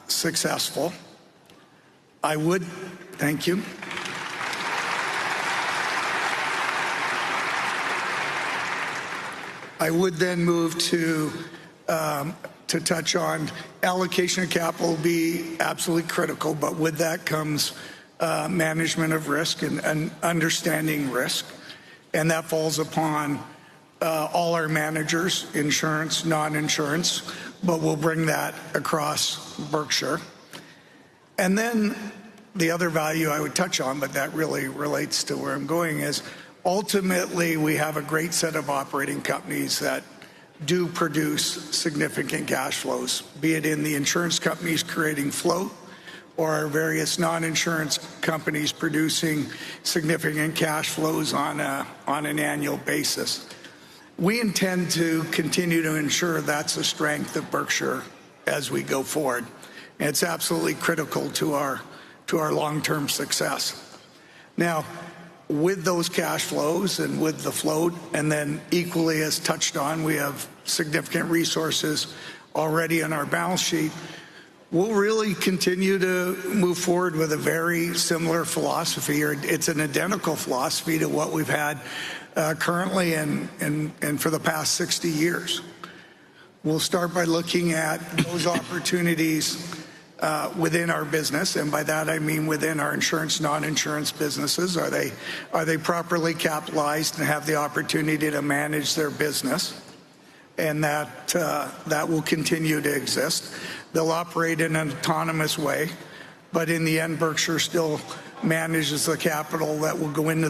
successful. Thank you. I would then move to touch on allocation of capital be absolutely critical, but with that comes management of risk and understanding risk. And that falls upon all our managers, insurance, non-insurance, but we'll bring that across Berkshire. And then the other value I would touch on, but that really relates to where I'm going, is ultimately we have a great set of operating companies that do produce significant cash flows, be it in the insurance companies creating float or our various non-insurance companies producing significant cash flows on an annual basis. We intend to continue to ensure that's a strength of Berkshire as we go forward. And it's absolutely critical to our long-term success. Now, with those cash flows and with the float, and then equally as touched on, we have significant resources already in our balance sheet. We'll really continue to move forward with a very similar philosophy, or it's an identical philosophy to what we've had currently and for the past 60 years. We'll start by looking at those opportunities within our business, and by that I mean within our insurance, non-insurance businesses. Are they properly capitalized and have the opportunity to manage their business? And that will continue to exist. They'll operate in an autonomous way, but in the end, Berkshire still manages the capital that will go into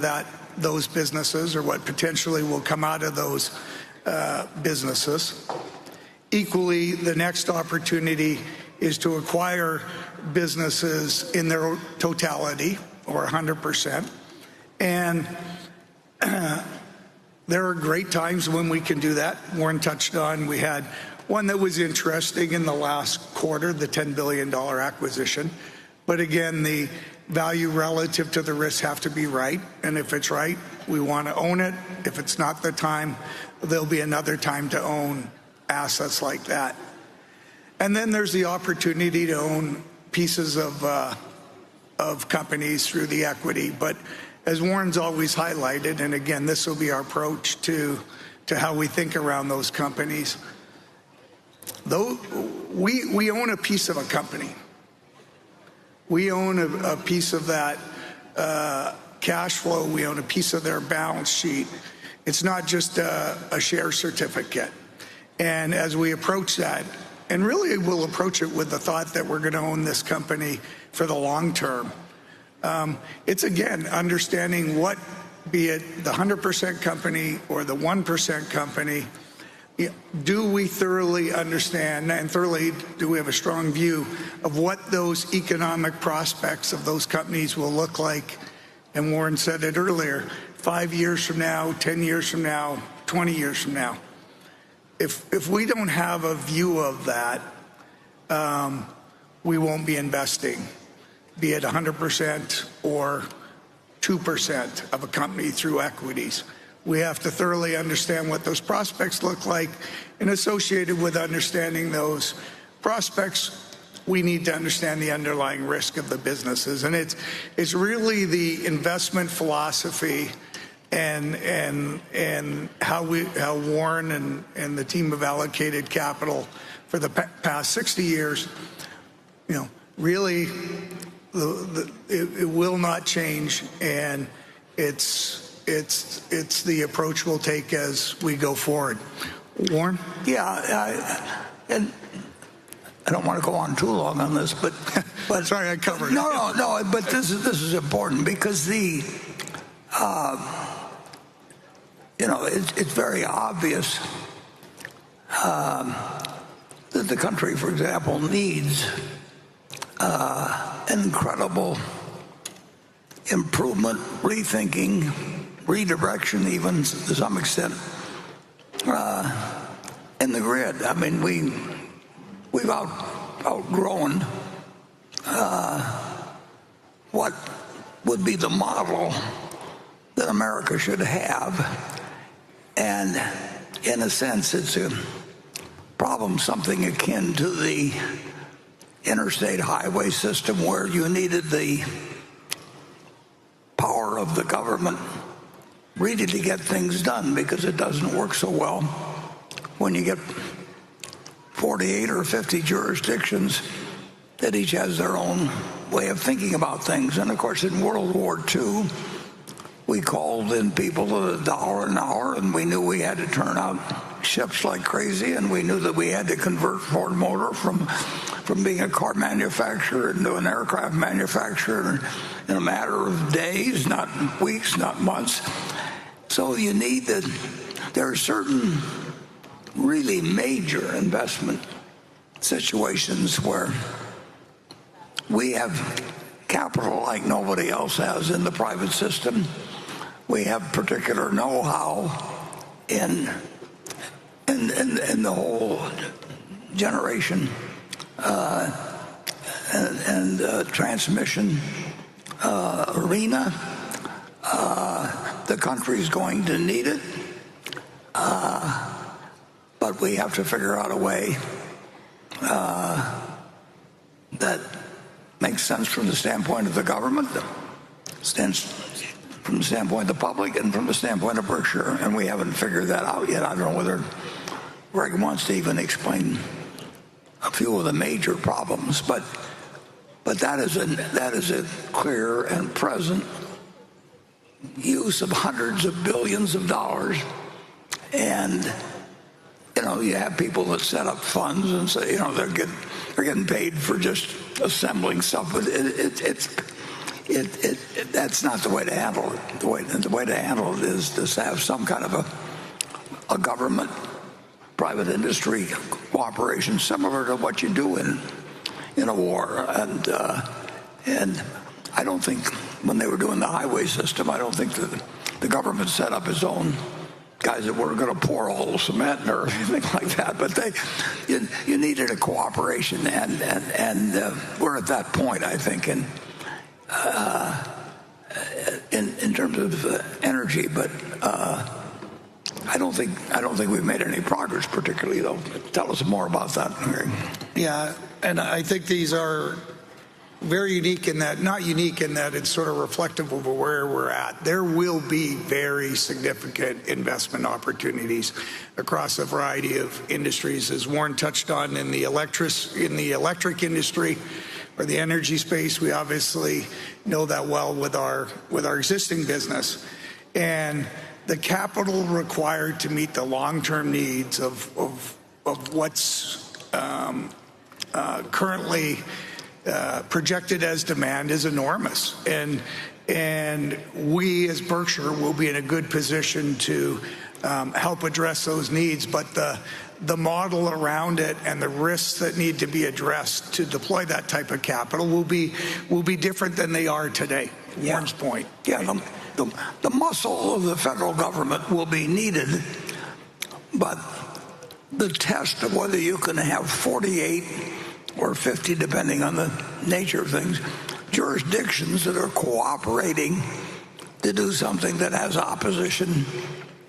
those businesses, or what potentially will come out of those businesses. Equally, the next opportunity is to acquire businesses in their totality, or 100%. And there are great times when we can do that. Warren touched on, we had one that was interesting in the last quarter, the $10 billion acquisition. But again, the value relative to the risk have to be right. And if it's right, we want to own it. If it's not the time, there'll be another time to own assets like that. And then there's the opportunity to own pieces of companies through the equity. But as Warren's always highlighted, and again, this will be our approach to how we think around those companies, though we own a piece of a company. We own a piece of that cash flow. We own a piece of their balance sheet. It's not just a share certificate. And as we approach that, and really we'll approach it with the thought that we're going to own this company for the long term. It's, again, understanding what, be it the 100% company or the 1% company, do we thoroughly understand and thoroughly do we have a strong view of what those economic prospects of those companies will look like? And Warren said it earlier, 5 years from now, 10 years from now, 20 years from now. If we don't have a view of that, we won't be investing, be it 100% or 2% of a company through equities. We have to thoroughly understand what those prospects look like, and associated with understanding those prospects, we need to understand the underlying risk of the businesses. And it's really the investment philosophy and how Warren and the team have allocated capital for the past 60 years. Really, it will not change, and it's the approach we'll take as we go forward. Warren?
Yeah, and I don't want to go on too long on this, but
sorry, I covered.
No. But this is important because it's very obvious that the country, for example, needs an incredible improvement, rethinking, redirection, even to some extent, in the grid. I mean, we've outgrown what would be the model that America should have, and in a sense, it's a problem something akin to the interstate highway system, where you needed the power of the government really to get things done, because it doesn't work so well when you get 48 or 50 jurisdictions that each has their own way of thinking about things. And of course, in World War II, we called in people at $1 an hour, and we knew we had to turn out ships like crazy, and we knew that we had to convert Ford Motor from being a car manufacturer into an aircraft manufacturer in a matter of days, not weeks, not months. So you need that. There are certain really major investment situations where we have capital like nobody else has in the private system. We have particular know-how in the whole generation and transmission arena. The country's going to need it, but we have to figure out a way that makes sense from the standpoint of the government, from the standpoint of the public, and from the standpoint of Berkshire, and we haven't figured that out yet. I don't know whether Greg wants to even explain a few of the major problems, but that is a clear and present use of hundreds of billions of dollars. And you have people that set up funds and say they're getting paid for just assembling stuff, but that's not the way to handle it. The way to handle it is to have some kind of a government private industry cooperation similar to what you do in a war. And I don't think when they were doing the highway system, I don't think that the government set up its own guys that were going to pour all the cement or anything like that. But you needed a cooperation, and we're at that point, I think, in terms of energy. But I don't think we've made any progress, particularly, though. Tell us more about that, Greg.
Yeah, and I think these are very unique in that, not unique in that it's sort of reflective of where we're at. There will be very significant investment opportunities across a variety of industries, as Warren touched on in the electric industry, or the energy space. We obviously know that well with our existing business. And the capital required to meet the long-term needs of what's currently projected as demand is enormous. And we as Berkshire will be in a good position to help address those needs. But the model around it and the risks that need to be addressed to deploy that type of capital will be different than they are today. Warren's point.
Yeah, the muscle of the federal government will be needed, but the test of whether you can have 48 or 50, depending on the nature of things, jurisdictions that are cooperating to do something that has opposition,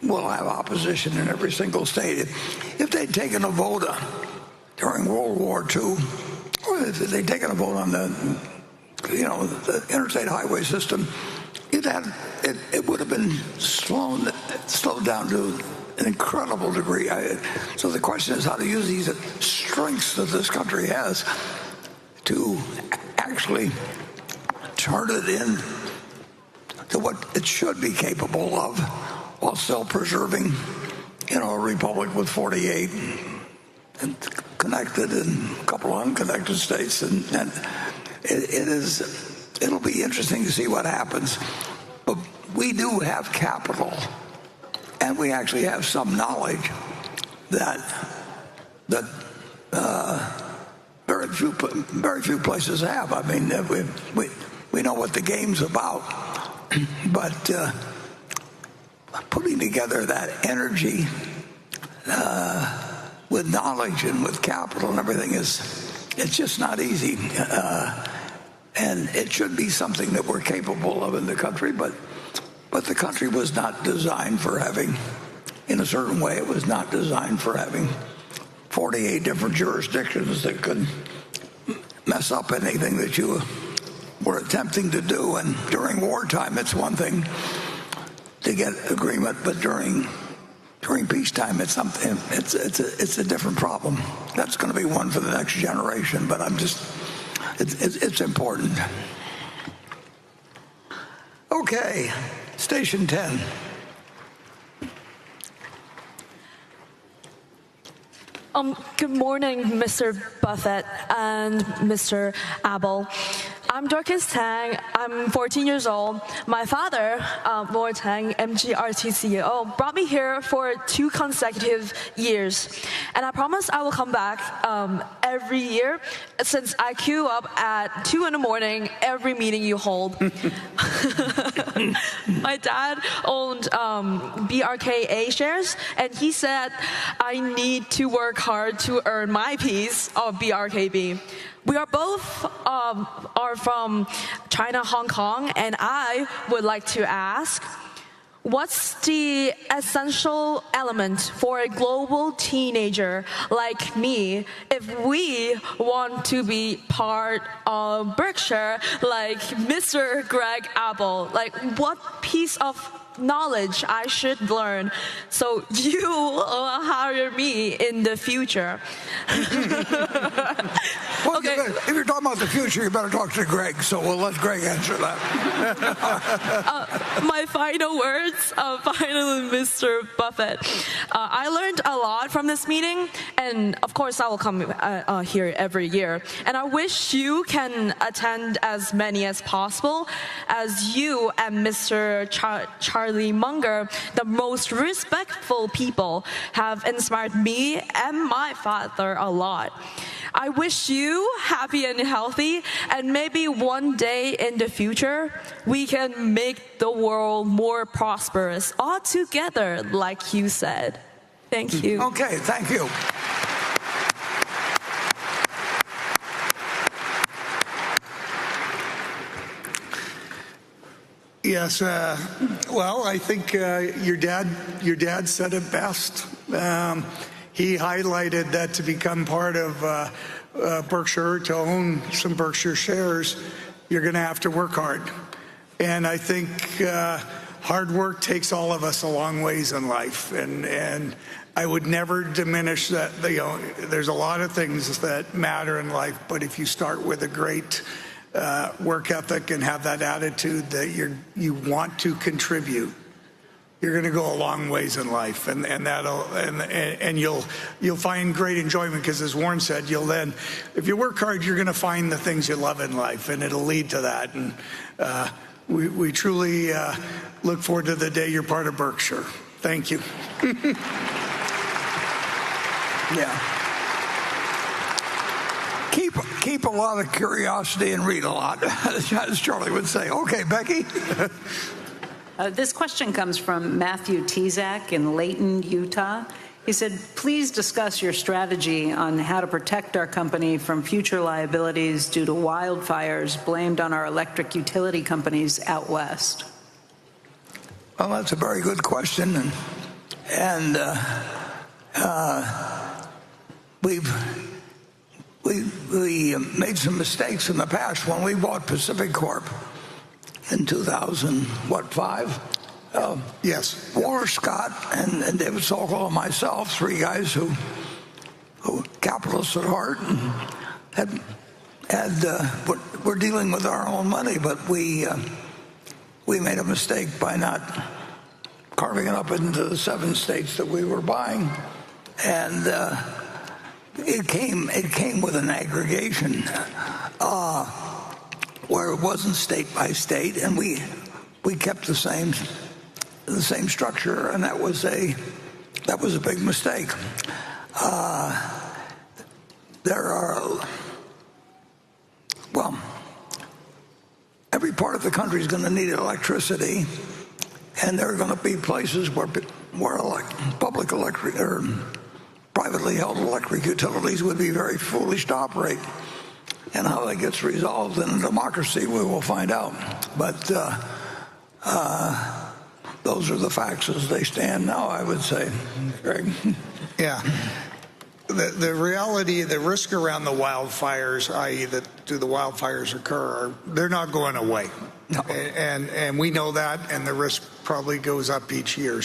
will have opposition in every single state. If they'd taken a vote during World War II, or if they'd taken a vote on the interstate highway system, it would have been slowed down to an incredible degree. So the question is how to use these strengths that this country has to actually turn it in to what it should be capable of, while still preserving, a republic with 48 and connected and a couple of unconnected states, and it'll be interesting to see what happens. But we do have capital, and we actually have some knowledge that very few places have. I mean, we know what the game's about, but putting together that energy with knowledge and with capital and everything it's just not easy. And it should be something that we're capable of in the country, but the country was not designed for having, in a certain way, it was not designed for having 48 different jurisdictions that could mess up anything that you were attempting to do. And during wartime, it's one thing to get agreement, but during peacetime, it's something. It's a different problem. That's going to be one for the next generation. But it's important. Okay, station 10.
Good morning, Mr. Buffett and Mr. Abel. I'm Dorcas Tang. I'm 14 years old. My father, Lord Tang, MGRT CEO, brought me here for 2 consecutive years. And I promise I will come back every year since I queue up at 2 in the morning every meeting you hold. My dad owned BRKA shares, and he said I need to work hard to earn my piece of BRKB. We are both are from China, Hong Kong, and I would like to ask, what's the essential element for a global teenager like me if we want to be part of Berkshire like Mr. Greg Abel? Like, what piece of knowledge I should learn so you will hire me in the future?
Well,
Okay.
if you're talking about the future, you better talk to Greg, so we'll let Greg answer that.
My final words, finally, Mr. Buffett. I learned a lot from this meeting, and of course I will come here every year. And I wish you can attend as many as possible, as you and Mr. Charlie Munger, the most respectful people, have inspired me and my father a lot. I wish you happy and healthy, and maybe one day in the future, we can make the world more prosperous all together, like you said. Thank you.
Okay, thank you.
Yes, well, I think your dad said it best. He highlighted that to become part of Berkshire, to own some Berkshire shares, you're going to have to work hard. And I think hard work takes all of us a long ways in life. And I would never diminish that. There's a lot of things that matter in life, but if you start with a great work ethic and have that attitude that you want to contribute, you're going to go a long ways in life, and you'll find great enjoyment, because as Warren said, you'll then, if you work hard, you're going to find the things you love in life, and it'll lead to that. And we truly look forward to the day you're part of Berkshire. Thank you.
Yeah. Keep a lot of curiosity and read a lot, as Charlie would say. Okay, Becky.
This question comes from Matthew Tezak in Layton, Utah. He said, please discuss your strategy on how to protect our company from future liabilities due to wildfires blamed on our electric utility companies out west.
Well, that's a very good question, and we made some mistakes in the past when we bought Pacific Corp in 2005.
Yes.
Walter Scott and David Sokol and myself, three guys who capitalists at heart, and we're dealing with our own money, but we made a mistake by not carving it up into the 7 states that we were buying, and it came with an aggregation where it wasn't state by state, and we kept the same structure, and that was a big mistake. Every part of the country is going to need electricity, and there are going to be places where public electric or privately held electric utilities would be very foolish to operate. And how that gets resolved in a democracy, we will find out. But those are the facts as they stand now, I would say. Greg?
Yeah. The reality, the risk around the wildfires, i.e. do the wildfires occur, they're not going away. No. And we know that, and the risk probably goes up each year.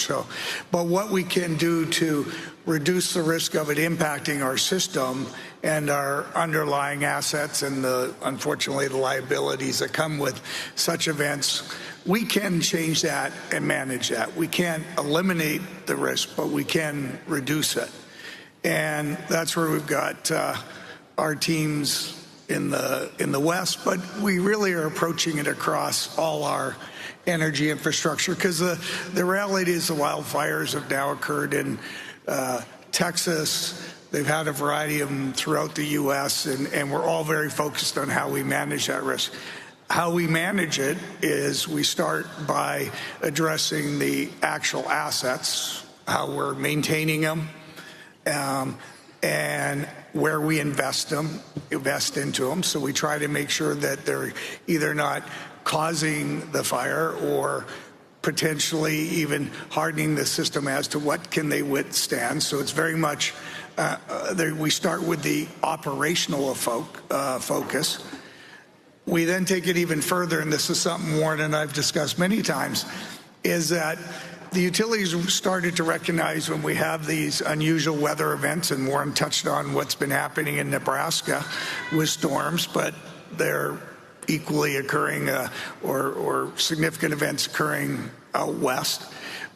But what we can do to reduce the risk of it impacting our system and our underlying assets and unfortunately the liabilities that come with such events, we can change that and manage that. We can't eliminate the risk, but we can reduce it. And that's where we've got our teams in the West, but we really are approaching it across all our energy infrastructure, because the reality is the wildfires have now occurred in Texas. They've had a variety of them throughout the U.S., and we're all very focused on how we manage that risk. How we manage it is we start by addressing the actual assets, how we're maintaining them, and where we invest into them. So we try to make sure that they're either not causing the fire or potentially even hardening the system as to what can they withstand. So it's very much, we start with the operational focus. We then take it even further, and this is something Warren and I've discussed many times, is that the utilities started to recognize when we have these unusual weather events, and Warren touched on what's been happening in Nebraska with storms, but they're equally occurring or significant events occurring out west.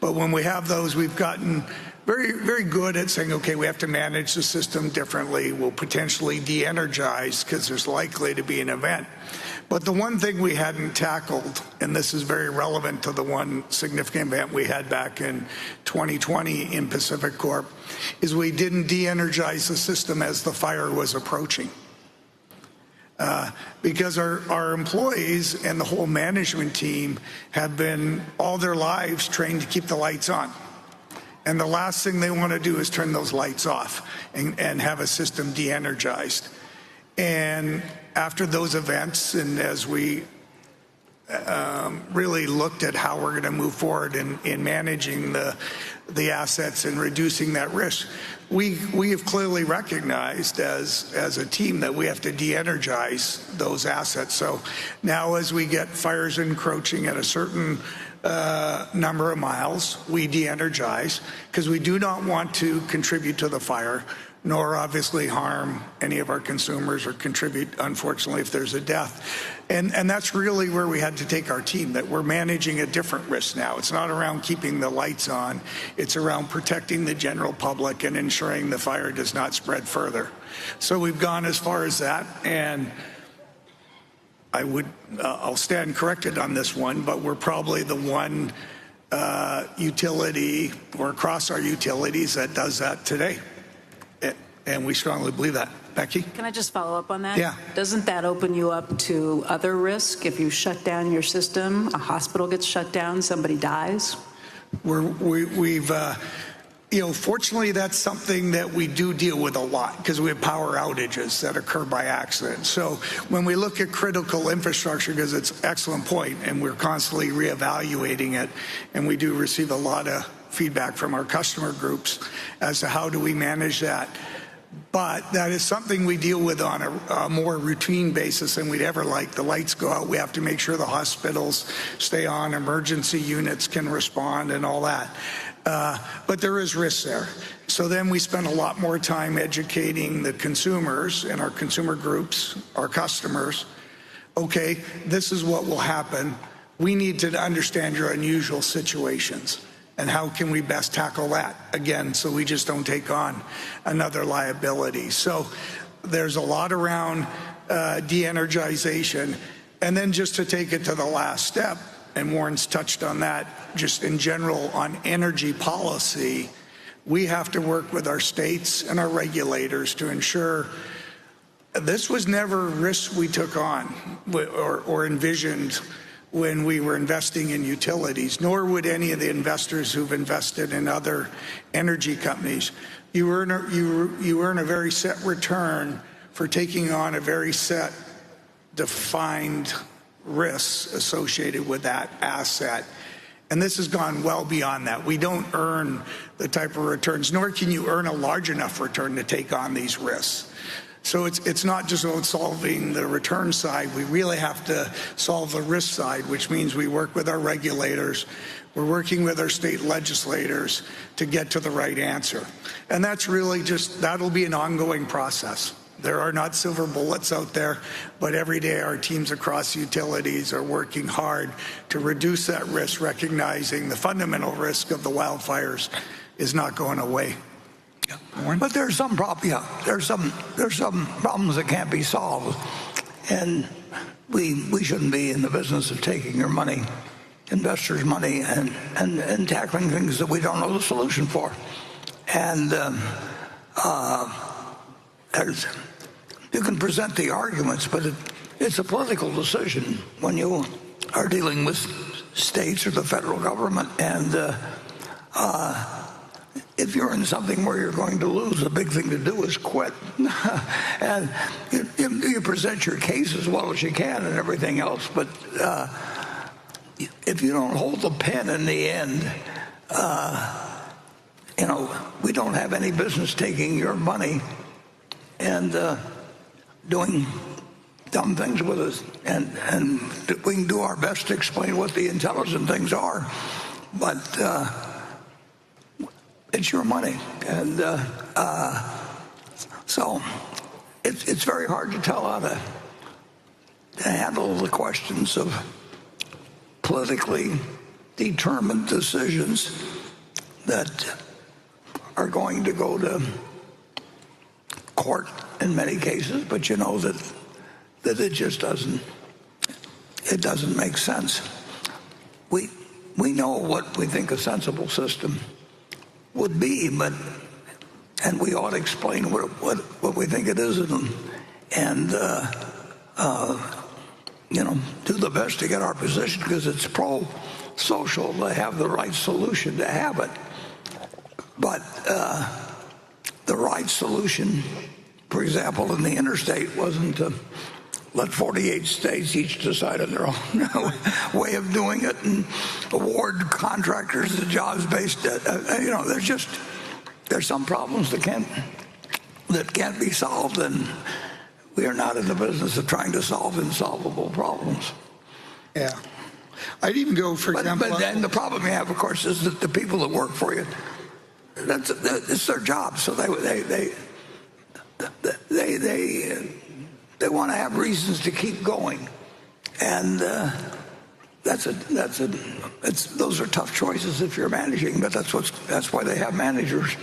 But when we have those, we've gotten very, very good at saying, okay, we have to manage the system differently. We'll potentially de-energize because there's likely to be an event. But the one thing we hadn't tackled, and this is very relevant to the one significant event we had back in 2020 in Pacific Corp, is we didn't de-energize the system as the fire was approaching. Because our employees and the whole management team have been all their lives trained to keep the lights on. And the last thing they want to do is turn those lights off and have a system de-energized. And after those events, and as we really looked at how we're going to move forward in managing the assets and reducing that risk, we have clearly recognized as a team that we have to de-energize those assets. So now as we get fires encroaching at a certain number of miles, we de-energize, because we do not want to contribute to the fire, nor obviously harm any of our consumers or contribute, unfortunately, if there's a death. And that's really where we had to take our team, that we're managing a different risk now. It's not around keeping the lights on. It's around protecting the general public and ensuring the fire does not spread further. So we've gone as far as that, and I'll stand corrected on this one, but we're probably the one utility or across our utilities that does that today. And we strongly believe that. Becky?
Can I just follow up on that?
Yeah.
Doesn't that open you up to other risk? If you shut down your system, a hospital gets shut down, somebody dies?
Fortunately, that's something that we do deal with a lot, because we have power outages that occur by accident. So when we look at critical infrastructure, because it's an excellent point, and we're constantly reevaluating it, and we do receive a lot of feedback from our customer groups as to how do we manage that. But that is something we deal with on a more routine basis than we'd ever like. The lights go out, we have to make sure the hospitals stay on, emergency units can respond and all that. But there is risk there. So then we spend a lot more time educating the consumers and our consumer groups, our customers. Okay, this is what will happen. We need to understand your unusual situations. And how can we best tackle that, again, so we just don't take on another liability. So there's a lot around de-energization. And then just to take it to the last step, and Warren's touched on that, just in general on energy policy, we have to work with our states and our regulators to ensure this was never risks we took on or envisioned when we were investing in utilities, nor would any of the investors who've invested in other energy companies. You earn a very set return for taking on a very set, defined risks associated with that asset. And this has gone well beyond that. We don't earn the type of returns, nor can you earn a large enough return to take on these risks. So it's not just about solving the return side. We really have to solve the risk side, which means we work with our regulators. We're working with our state legislators to get to the right answer. And that's really that'll be an ongoing process. There are not silver bullets out there, but every day our teams across utilities are working hard to reduce that risk, recognizing the fundamental risk of the wildfires is not going away.
But there's some there's some problems that can't be solved, and we shouldn't be in the business of taking your money, investors' money, and tackling things that we don't know the solution for. And you can present the arguments, but it's a political decision when you are dealing with states or the federal government. And if you're in something where you're going to lose, the big thing to do is quit. And you present your case as well as you can and everything else, but if you don't hold the pen in the end, we don't have any business taking your money and doing dumb things with us. And we can do our best to explain what the intelligent things are, but it's your money. And so it's very hard to tell how to handle the questions of politically determined decisions that are going to go to court in many cases, but you know that it just doesn't make sense. We know what we think a sensible system would be, and we ought to explain what we think it is, and do the best to get our position, because it's pro-social to have the right solution to have it. But the right solution, for example, in the interstate, wasn't to let 48 states each decide on their own way of doing it and award contractors the jobs based. There's some problems that can't be solved, and we are not in the business of trying to solve insolvable problems.
Yeah. I'd even go, for example.
But then the problem you have, of course, is that the people that work for you, it's their job, so they want to have reasons to keep going, and those are tough choices if you're managing, but that's why they have managers.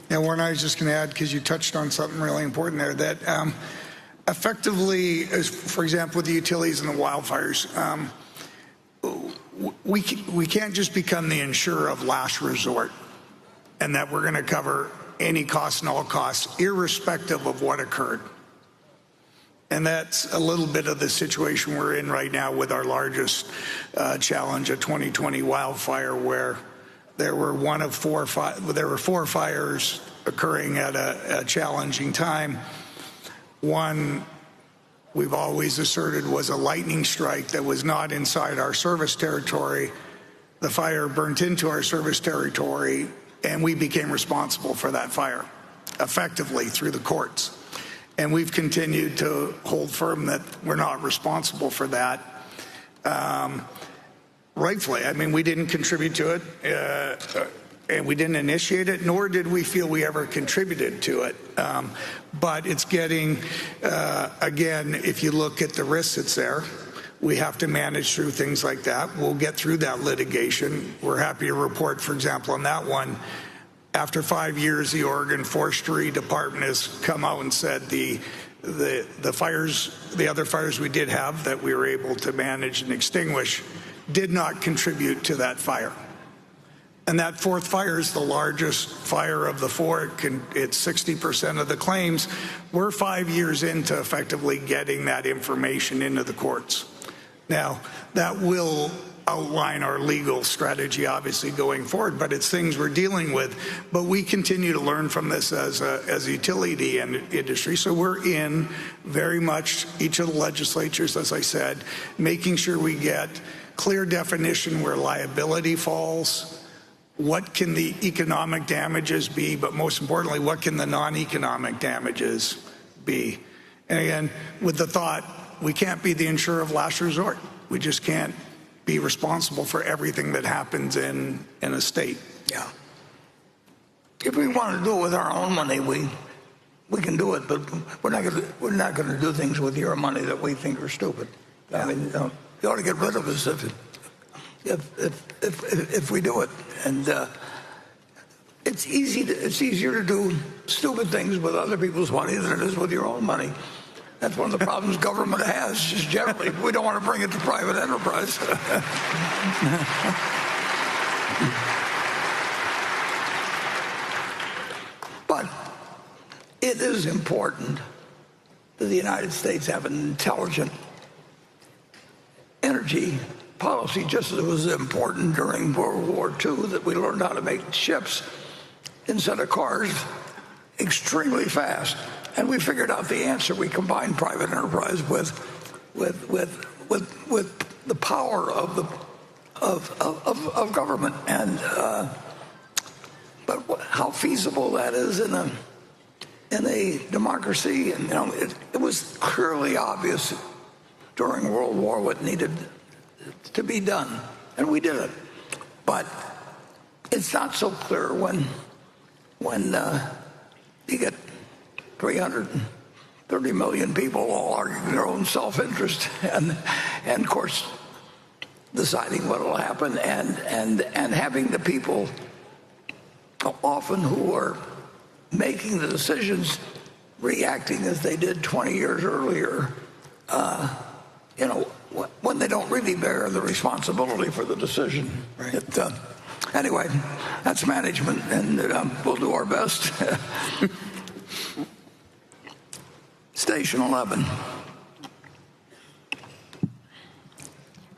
Yeah, Warren, I was just going to add, because you touched on something really important there, that effectively, for example, with the utilities and the wildfires, we can't just become the insurer of last resort, and that we're going to cover any cost and all costs, irrespective of what occurred. And that's a little bit of the situation we're in right now with our largest challenge, a 2020 wildfire, where there were four fires occurring at a challenging time. One, we've always asserted, was a lightning strike that was not inside our service territory. The fire burnt into our service territory, and we became responsible for that fire, effectively through the courts. And we've continued to hold firm that we're not responsible for that. Rightfully, I mean, we didn't contribute to it, and we didn't initiate it, nor did we feel we ever contributed to it. But it's getting, again, if you look at the risks that's there, we have to manage through things like that. We'll get through that litigation. We're happy to report, for example, on that one, after 5 years, the Oregon Forestry Department has come out and said the other fires we did have that we were able to manage and extinguish did not contribute to that fire. And that fourth fire is the largest fire of the four. It's 60% of the claims. We're 5 years into effectively getting that information into the courts. Now, that will outline our legal strategy, obviously, going forward, but it's things we're dealing with. But we continue to learn from this as a utility industry. So we're in very much each of the legislatures, as I said, making sure we get clear definition where liability falls, what can the economic damages be, but most importantly, what can the non-economic damages be? And again, with the thought, we can't be the insurer of last resort. We just can't be responsible for everything that happens in a state.
Yeah. If we want to do it with our own money, we can do it, but we're not going to do things with your money that we think are stupid. Yeah. I mean, you ought to get rid of us if we do it. And it's easier to do stupid things with other people's money than it is with your own money. That's one of the problems government has, just generally. We don't want to bring it to private enterprise. But it is important that the United States have an intelligent energy policy, just as it was important during World War II that we learned how to make ships instead of cars extremely fast. And we figured out the answer. We combined private enterprise with the power of government. And but how feasible that is in a democracy, and it was clearly obvious during World War what needed to be done, and we did it. But it's not so clear when you get 330 million people all arguing their own self-interest, and of course deciding what will happen, and having the people often who are making the decisions reacting as they did 20 years earlier, when they don't really bear the responsibility for the decision. Right. Anyway, that's management, and we'll do our best. Station 11.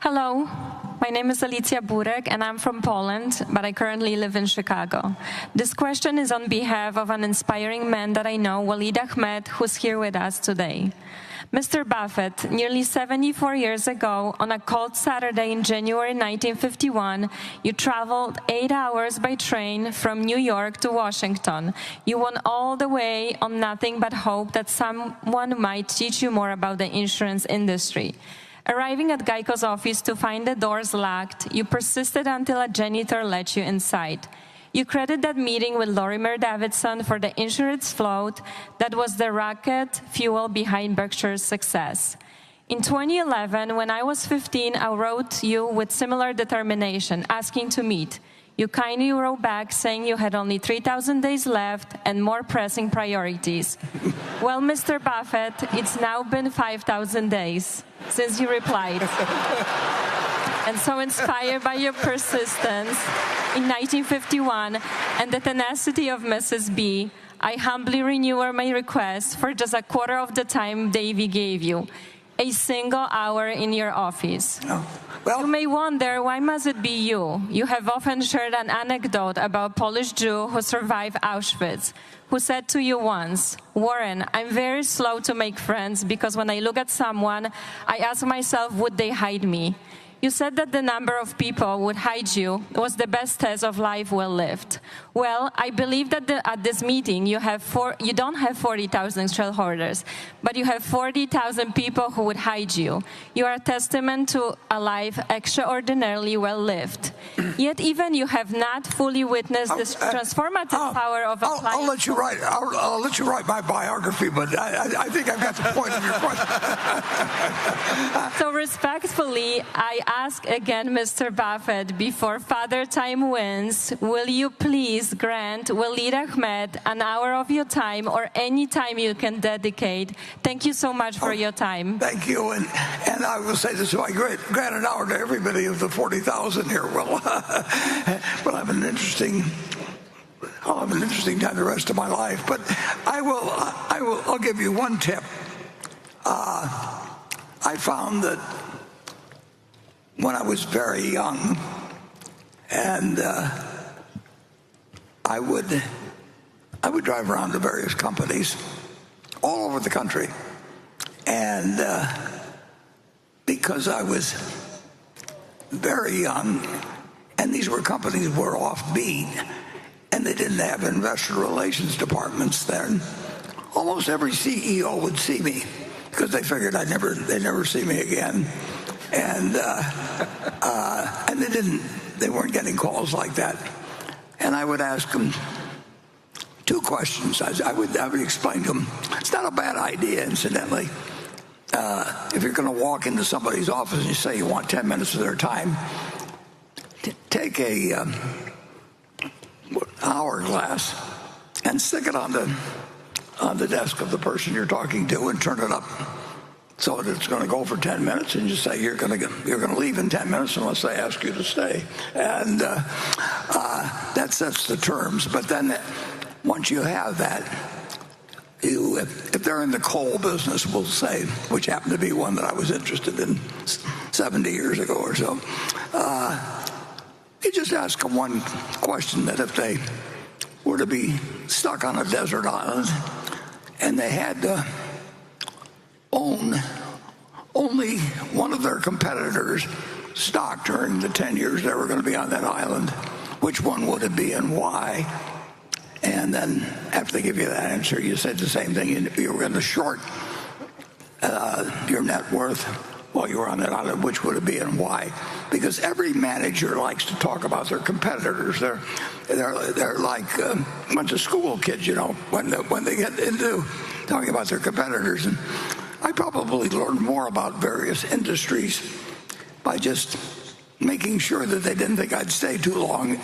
Hello, my name is Alicja Burek and I'm from Poland, but I currently live in Chicago. This question is on behalf of an inspiring man that I know, Waleed Ahmed, who's here with us today. Mr. Buffett, nearly 74 years ago, on a cold Saturday in January 1951, you traveled 8 hours by train from New York to Washington. You went all the way on nothing but hope that someone might teach you more about the insurance industry. Arriving at Geico's office to find the doors locked, you persisted until a janitor let you inside. You credit that meeting with Lorimer Davidson for the insurance float that was the rocket fuel behind Berkshire's success. In 2011, when I was 15, I wrote you with similar determination, asking to meet. You kindly wrote back saying you had only 3,000 days left and more pressing priorities. Well, Mr. Buffett, it's now been 5,000 days since you replied. And so inspired by your persistence in 1951 and the tenacity of Mrs. B, I humbly renew my request for just a quarter of the time Davy gave you. A single hour in your office.
Oh, well,
you may wonder, why must it be you? You have often shared an anecdote about a Polish Jew who survived Auschwitz, who said to you once, Warren, I'm very slow to make friends because when I look at someone, I ask myself, would they hide me? You said that the number of people would hide you was the best test of life well lived. Well, I believe that at this meeting you don't have 40,000 shareholders, but you have 40,000 people who would hide you. You are a testament to a life extraordinarily well lived. Yet even you have not fully witnessed this transformative power of a client.
I'll let you write my biography, but I think I've got the point of your question.
So respectfully, I ask again, Mr. Buffett, before Father Time wins, will you please grant Waleed Ahmed an hour of your time or any time you can dedicate? Thank you so much for your time.
Thank you, and I will say this: I grant an hour to everybody of the 40,000 here. Well, but I'll have an interesting time the rest of my life. But I'll give you one tip. I found that when I was very young, and I would drive around to various companies all over the country, and because I was very young, and these were companies were offbeat, and they didn't have investor relations departments then, almost every CEO would see me because they figured they'd never see me again. And they weren't getting calls like that. And I would ask them two questions. I would explain to them, it's not a bad idea, incidentally. If you're going to walk into somebody's office and you say you want 10 minutes of their time, take a hourglass and stick it on the desk of the person you're talking to and turn it up so that it's going to go for 10 minutes, and you say you're going to leave in 10 minutes unless they ask you to stay, and that sets the terms. But then once you have that, if they're in the coal business, we'll say, which happened to be one that I was interested in 70 years ago or so, you just ask them one question, that if they were to be stuck on a desert island and they had to own only one of their competitors' stock during the 10 years they were going to be on that island, which one would it be and why? And then after they give you that answer, you said the same thing. You were going to short your net worth while you were on that island, which would it be and why? Because every manager likes to talk about their competitors. They're like a bunch of school kids, when they get into talking about their competitors. And I probably learned more about various industries by just making sure that they didn't think I'd stay too long,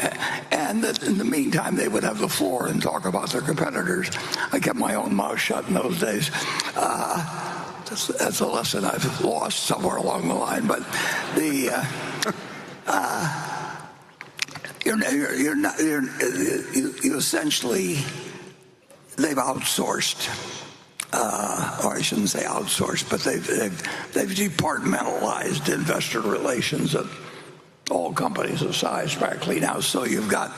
and that in the meantime they would have the floor and talk about their competitors. I kept my own mouth shut in those days. That's a lesson I've lost somewhere along the line. But you essentially, they've outsourced. Or I shouldn't say outsourced, but they've departmentalized investor relations at all companies of size practically now. So you've got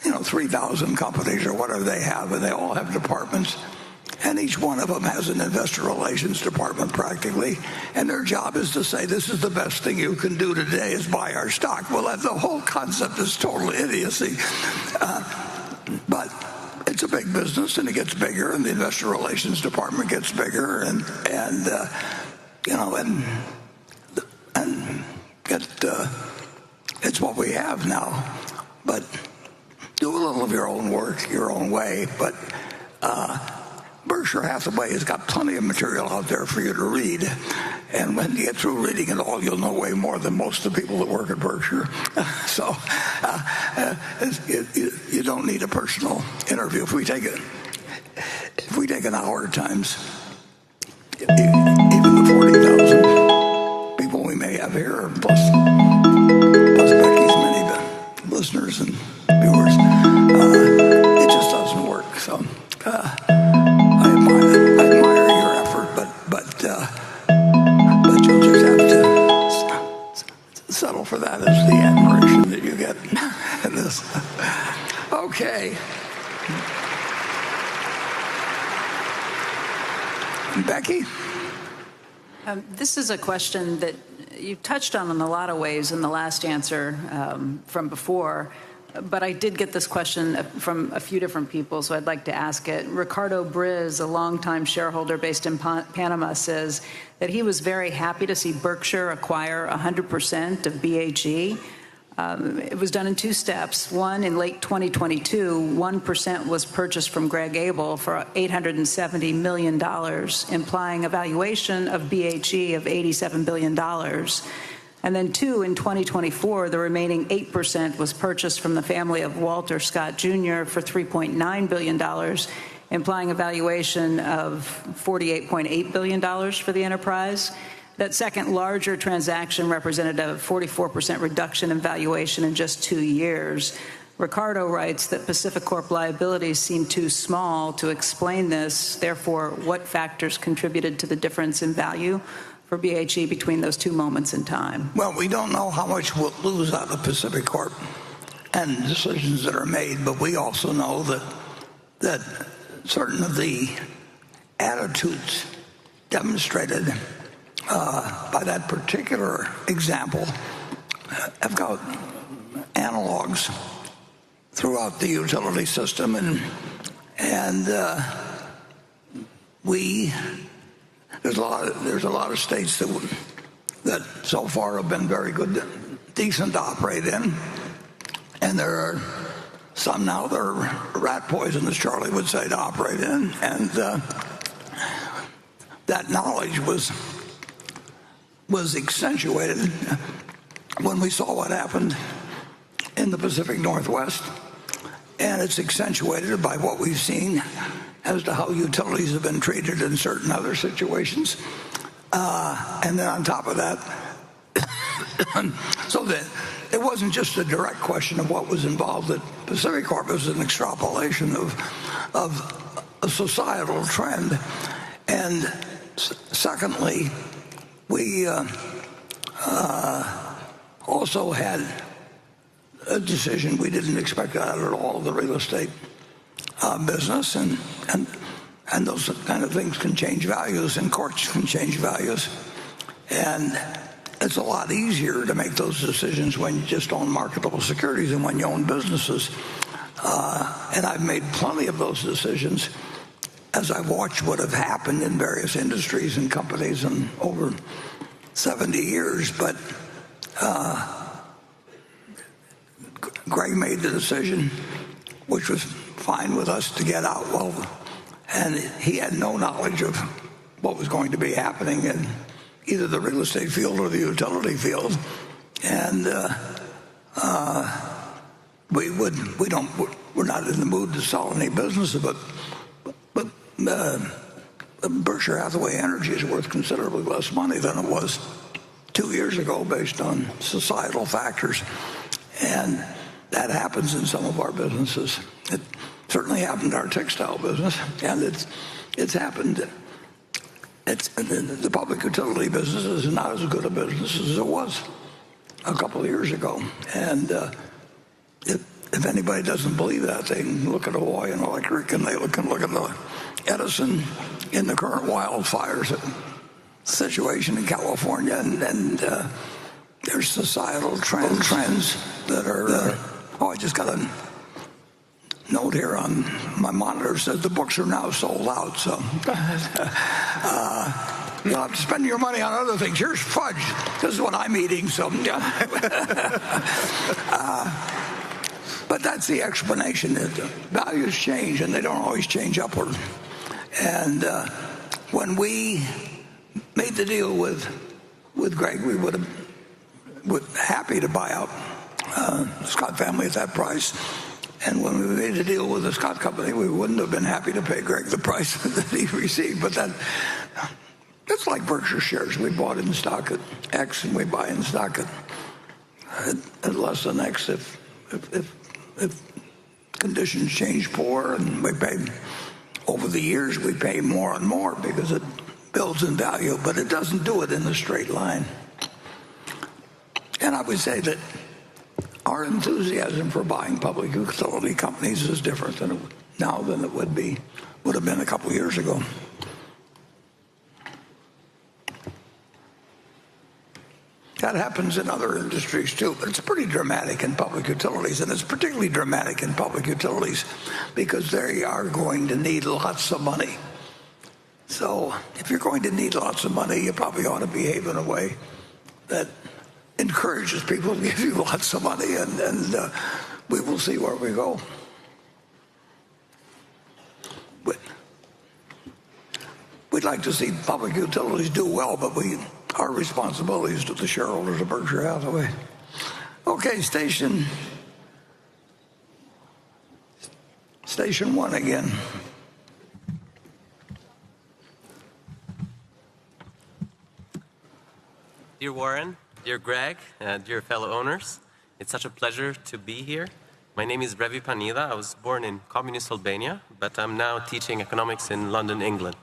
3,000 companies or whatever they have, and they all have departments, and each one of them has an investor relations department practically, and their job is to say, this is the best thing you can do today is buy our stock. Well, the whole concept is total idiocy, but it's a big business, and it gets bigger, and the investor relations department gets bigger, and
it's what we have now. But do a little of your own work, your own way. But Berkshire Hathaway has got plenty of material out there for you to read. And when you get through reading it all, you'll know way more than most of the people that work at Berkshire. So you don't need a personal interview. If we take an hour times, even the 40,000 people we may have here, plus Becky's many listeners and viewers, it just doesn't work. So I admire your effort, but you'll just have to settle for that as the admiration that you get in this. Okay. Becky?
This is a question that you touched on in a lot of ways in the last answer from before, but I did get this question from a few different people, so I'd like to ask it. Ricardo Briz, a longtime shareholder based in Panama, says that he was very happy to see Berkshire acquire 100% of BHE. It was done in two steps. One, in late 2022, 1% was purchased from Greg Abel for $870 million, implying a valuation of BHE of $87 billion. And then two, in 2024, the remaining 8% was purchased from the family of Walter Scott Jr. for $3.9 billion, implying a valuation of $48.8 billion for the enterprise. That second larger transaction represented a 44% reduction in valuation in just 2 years. Ricardo writes that Pacific Corp liabilities seem too small to explain this. Therefore, what factors contributed to the difference in value for BHE between those two moments in time?
Well, we don't know how much we'll lose out of Pacific Corp and decisions that are made, but we also know that certain of the attitudes demonstrated by that particular example have got analogs throughout the utility system, and there's a lot of states that so far have been very good, decent to operate in, and there are some now that are rat poison, as Charlie would say, to operate in, and that knowledge was accentuated when we saw what happened in the Pacific Northwest, and it's accentuated by what we've seen as to how utilities have been treated in certain other situations. And then on top of that, so that it wasn't just a direct question of what was involved at Pacific Corp, it was an extrapolation of a societal trend. And secondly, we also had a decision we didn't expect out at all, the real estate business, and those kind of things can change values, and courts can change values. And it's a lot easier to make those decisions when you just own marketable securities than when you own businesses. And I've made plenty of those decisions as I've watched what have happened in various industries and companies in over 70 years. But Greg made the decision, which was fine with us, to get out. Well, and he had no knowledge of what was going to be happening in either the real estate field or the utility field. And we're not in the mood to sell any business, but Berkshire Hathaway Energy is worth considerably less money than it was 2 years ago based on societal factors. And that happens in some of our businesses. It certainly happened in our textile business, and it's happened. The public utility business is not as good a business as it was a couple of years ago. And if anybody doesn't believe that, they can look at Hawaii and Electric, and they can look at the Edison in the current wildfires situation in California, and there's societal trends that are. I just got a note here on my monitor that says the books are now sold out. So you'll have to spend your money on other things. Here's fudge. This is what I'm eating. So, but that's the explanation. Values change, and they don't always change upward. And when we made the deal with Greg, we would have been happy to buy out the Scott family at that price. And when we made the deal with the Scott company, we wouldn't have been happy to pay Greg the price that he received. But that's like Berkshire shares. We bought in stock at X, and we buy in stock at less than X if conditions change poor, and we pay over the years, we pay more and more because it builds in value, but it doesn't do it in a straight line. And I would say that our enthusiasm for buying public utility companies is different now than it would have been a couple of years ago. That happens in other industries too, but it's pretty dramatic in public utilities, and it's particularly dramatic in public utilities because they are going to need lots of money. So if you're going to need lots of money, you probably ought to behave in a way that encourages people to give you lots of money, and we will see where we go. But we'd like to see public utilities do well, but our responsibility is to the shareholders of Berkshire Hathaway. Okay, station 1 again.
Dear Warren, dear Greg, dear fellow owners, it's such a pleasure to be here. My name is Revi Panida. I was born in communist Albania, but I'm now teaching economics in London, England.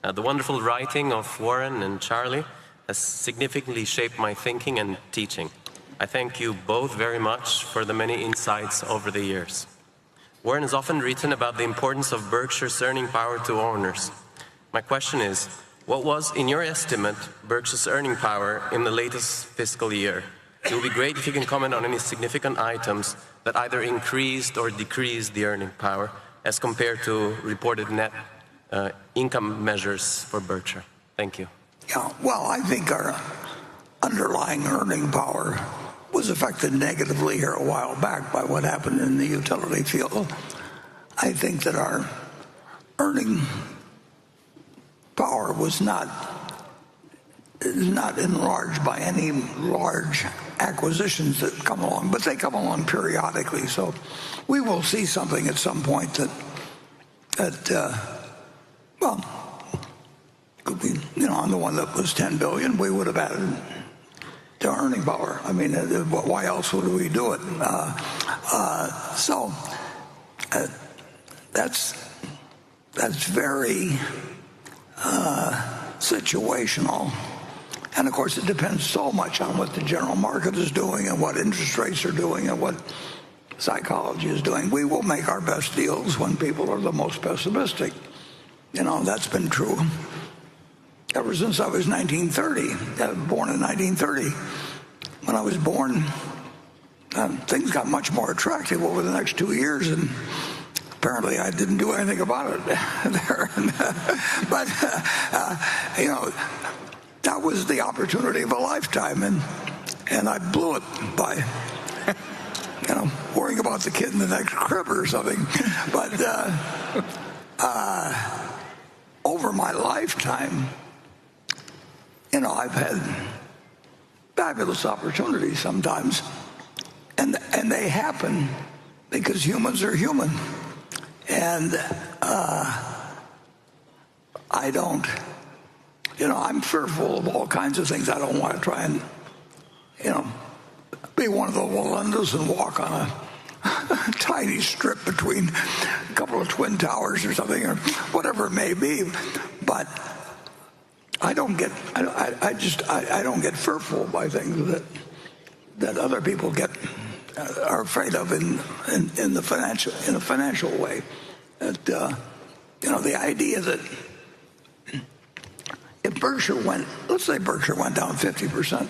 The wonderful writing of Warren and Charlie has significantly shaped my thinking and teaching. I thank you both very much for the many insights over the years. Warren has often written about the importance of Berkshire's earning power to owners. My question is, what was, in your estimate, Berkshire's earning power in the latest fiscal year? It would be great if you can comment on any significant items that either increased or decreased the earning power as compared to reported net income measures for Berkshire. Thank you.
Yeah, well, I think our underlying earning power was affected negatively here a while back by what happened in the utility field. I think that our earning power is not enlarged by any large acquisitions that come along, but they come along periodically. So we will see something at some point well, could be, on the one that was $10 billion, we would have added to earning power. I mean, why else would we do it? So that's very situational. And of course, it depends so much on what the general market is doing and what interest rates are doing and what psychology is doing. We will make our best deals when people are the most pessimistic. That's been true ever since I was 1930. I was born in 1930. When I was born, things got much more attractive over the next 2 years, and apparently I didn't do anything about it there. But, that was the opportunity of a lifetime, and I blew it by, worrying about the kid in the next crib or something. But over my lifetime, I've had fabulous opportunities sometimes, and they happen because humans are human. And I don't, I'm fearful of all kinds of things. I don't want to try and, be one of the Walendas and walk on a tiny strip between a couple of twin towers or something, or whatever it may be. But I don't get fearful by things that other people are afraid of in a financial way. That the idea that if let's say Berkshire went down 50%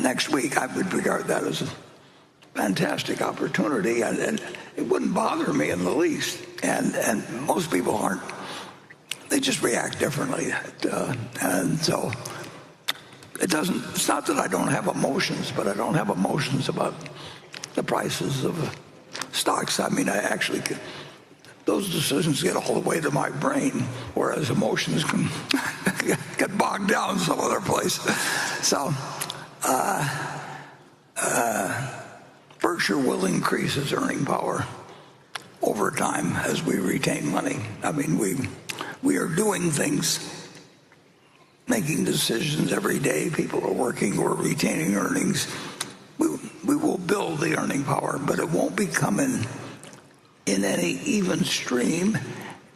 next week, I would regard that as a fantastic opportunity, and it wouldn't bother me in the least. And most people aren't. They just react differently. And so it's not that I don't have emotions, but I don't have emotions about the prices of stocks. I mean, those decisions get all the way to my brain, whereas emotions can get bogged down some other place. So Berkshire will increase its earning power over time as we retain money. I mean, we are doing things, making decisions every day. People are working, we're retaining earnings. We will build the earning power, but it won't be coming in any even stream,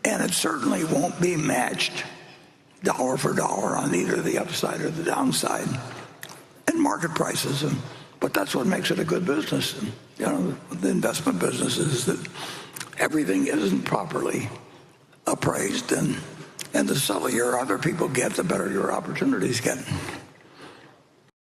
and it certainly won't be matched dollar for dollar on either the upside or the downside in market prices. But that's what makes it a good business. And, the investment business is that everything isn't properly appraised, and the sillier other people get, the better your opportunities get.